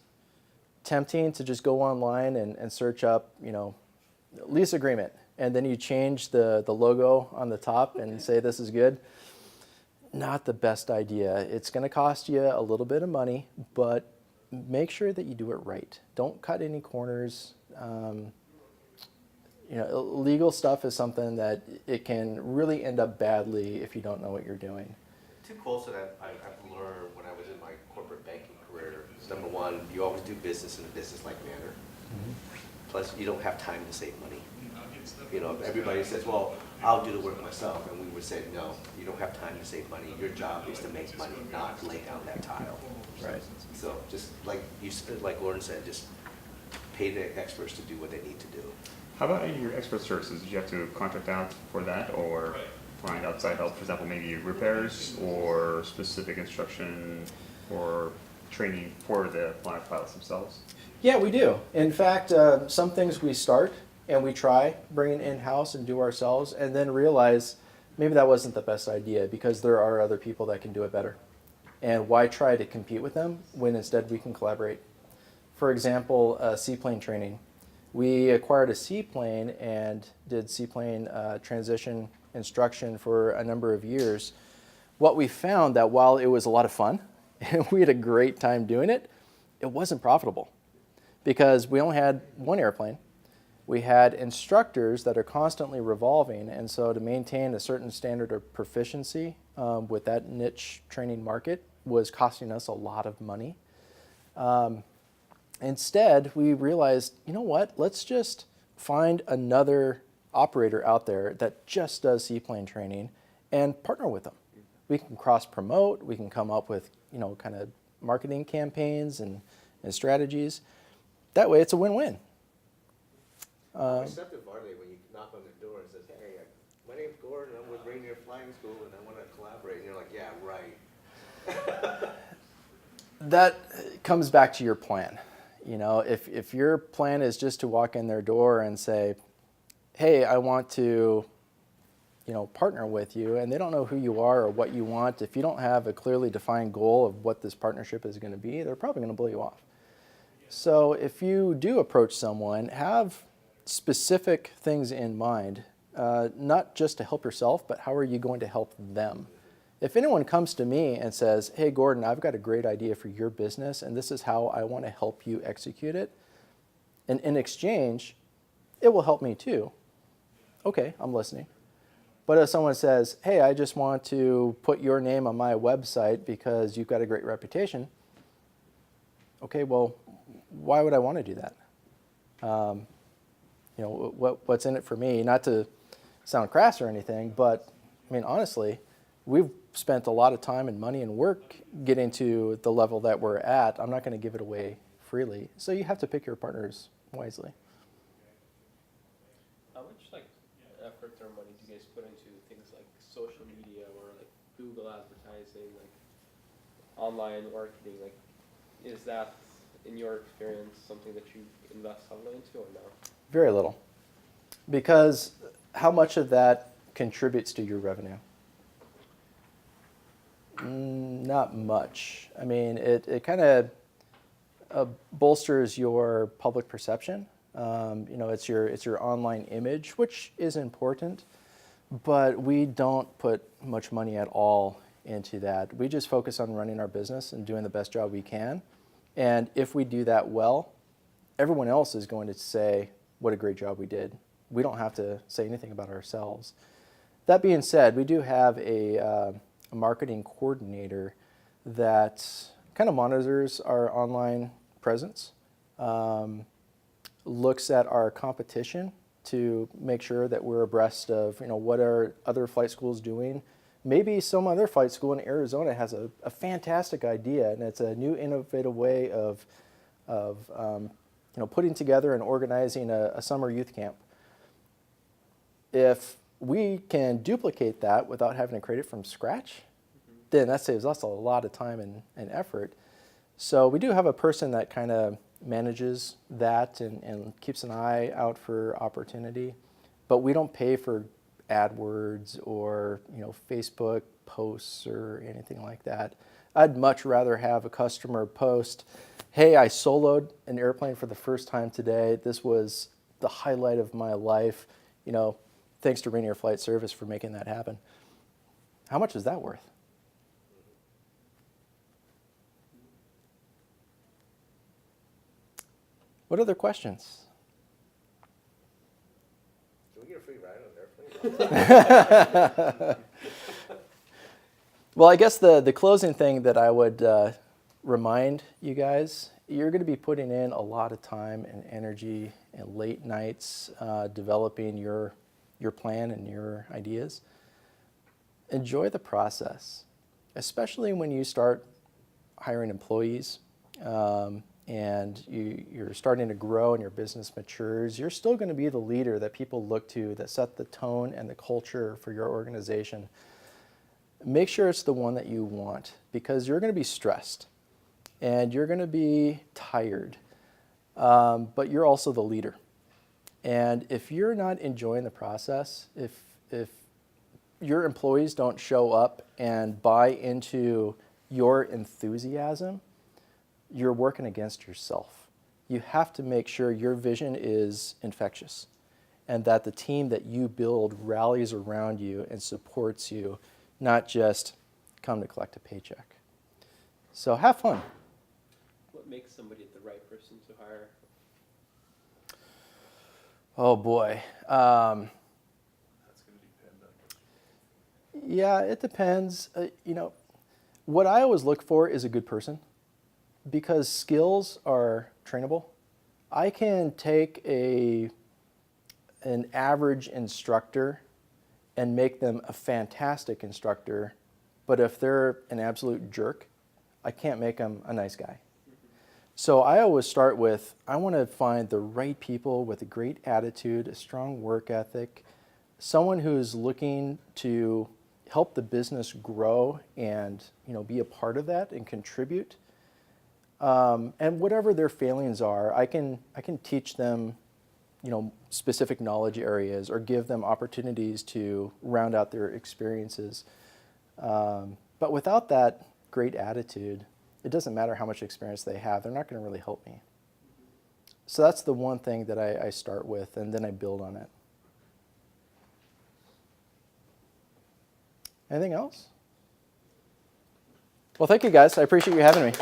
tempting to just go online and search up, lease agreement, and then you change the logo on the top and say this is good. Not the best idea. It's going to cost you a little bit of money, but make sure that you do it right. Don't cut any corners. Legal stuff is something that it can really end up badly if you don't know what you're doing. Two quotes that I've learned when I was in my corporate banking career is, number one, you always do business in a business-like manner. Plus, you don't have time to save money. Everybody says, well, I'll do the work myself, and we would say, no, you don't have time to save money. Your job is to make money, not lay down that tile. Right. So just like Lauren said, just pay the experts to do what they need to do. How about your expert services? Did you have to contract out for that or find outside help? For example, maybe repairs or specific instruction or training for the flying pilots themselves? Yeah, we do. In fact, some things we start and we try bringing in-house and do ourselves, and then realize maybe that wasn't the best idea because there are other people that can do it better. And why try to compete with them when instead we can collaborate? For example, Seaplane Training. We acquired a seaplane and did seaplane transition instruction for a number of years. What we found that while it was a lot of fun and we had a great time doing it, it wasn't profitable because we only had one airplane. We had instructors that are constantly revolving, and so to maintain a certain standard of proficiency with that niche training market was costing us a lot of money. Instead, we realized, you know what, let's just find another operator out there that just does seaplane training and partner with them. We can cross-promote, we can come up with, kind of marketing campaigns and strategies. That way, it's a win-win. How receptive are they when you knock on their door and says, hey, my name's Gordon, I'm with Rainier Flying School, and I want to collaborate? And you're like, yeah, right. That comes back to your plan. If your plan is just to walk in their door and say, hey, I want to, partner with you, and they don't know who you are or what you want, if you don't have a clearly defined goal of what this partnership is going to be, they're probably going to blow you off. So if you do approach someone, have specific things in mind, not just to help yourself, but how are you going to help them? If anyone comes to me and says, hey, Gordon, I've got a great idea for your business, and this is how I want to help you execute it, and in exchange, it will help me too. Okay, I'm listening. But if someone says, hey, I just want to put your name on my website because you've got a great reputation, okay, well, why would I want to do that? What's in it for me? Not to sound crass or anything, but honestly, we've spent a lot of time and money and work getting to the level that we're at. I'm not going to give it away freely. So you have to pick your partners wisely. How much effort or money do you guys put into things like social media or Google advertising, online marketing? Is that, in your experience, something that you invest heavily into or no? Very little. Because how much of that contributes to your revenue? Not much. It kind of bolsters your public perception. It's your online image, which is important, but we don't put much money at all into that. We just focus on running our business and doing the best job we can. And if we do that well, everyone else is going to say what a great job we did. We don't have to say anything about ourselves. That being said, we do have a marketing coordinator that kind of monitors our online presence, looks at our competition to make sure that we're abreast of, what are other flight schools doing. Maybe some other flight school in Arizona has a fantastic idea, and it's a new innovative way of putting together and organizing a summer youth camp. If we can duplicate that without having to create it from scratch, then that saves us a lot of time and effort. So we do have a person that kind of manages that and keeps an eye out for opportunity, but we don't pay for AdWords or Facebook posts or anything like that. I'd much rather have a customer post, "Hey, I soloed an airplane for the first time today. This was the highlight of my life. Thanks to Rainier Flight Service for making that happen." How much is that worth? What other questions? Can we get a free ride on an airplane? Well, I guess the closing thing that I would remind you guys, you're going to be putting in a lot of time and energy and late nights developing your plan and your ideas. Enjoy the process, especially when you start hiring employees and you're starting to grow and your business matures. You're still going to be the leader that people look to, that set the tone and the culture for your organization. Make sure it's the one that you want, because you're going to be stressed and you're going to be tired, but you're also the leader. And if you're not enjoying the process, if your employees don't show up and buy into your enthusiasm, you're working against yourself. You have to make sure your vision is infectious and that the team that you build rallies around you and supports you, not just come to collect a paycheck. So have fun. What makes somebody the right person to hire? Oh boy. That's gonna depend on. Yeah, it depends. What I always look for is a good person, because skills are trainable. I can take an average instructor and make them a fantastic instructor, but if they're an absolute jerk, I can't make them a nice guy. So I always start with, I want to find the right people with a great attitude, a strong work ethic, someone who's looking to help the business grow and be a part of that and contribute. And whatever their failings are, I can teach them specific knowledge areas or give them opportunities to round out their experiences. But without that great attitude, it doesn't matter how much experience they have, they're not going to really help me. So that's the one thing that I start with, and then I build on it. Anything else? Well, thank you guys. I appreciate you having me.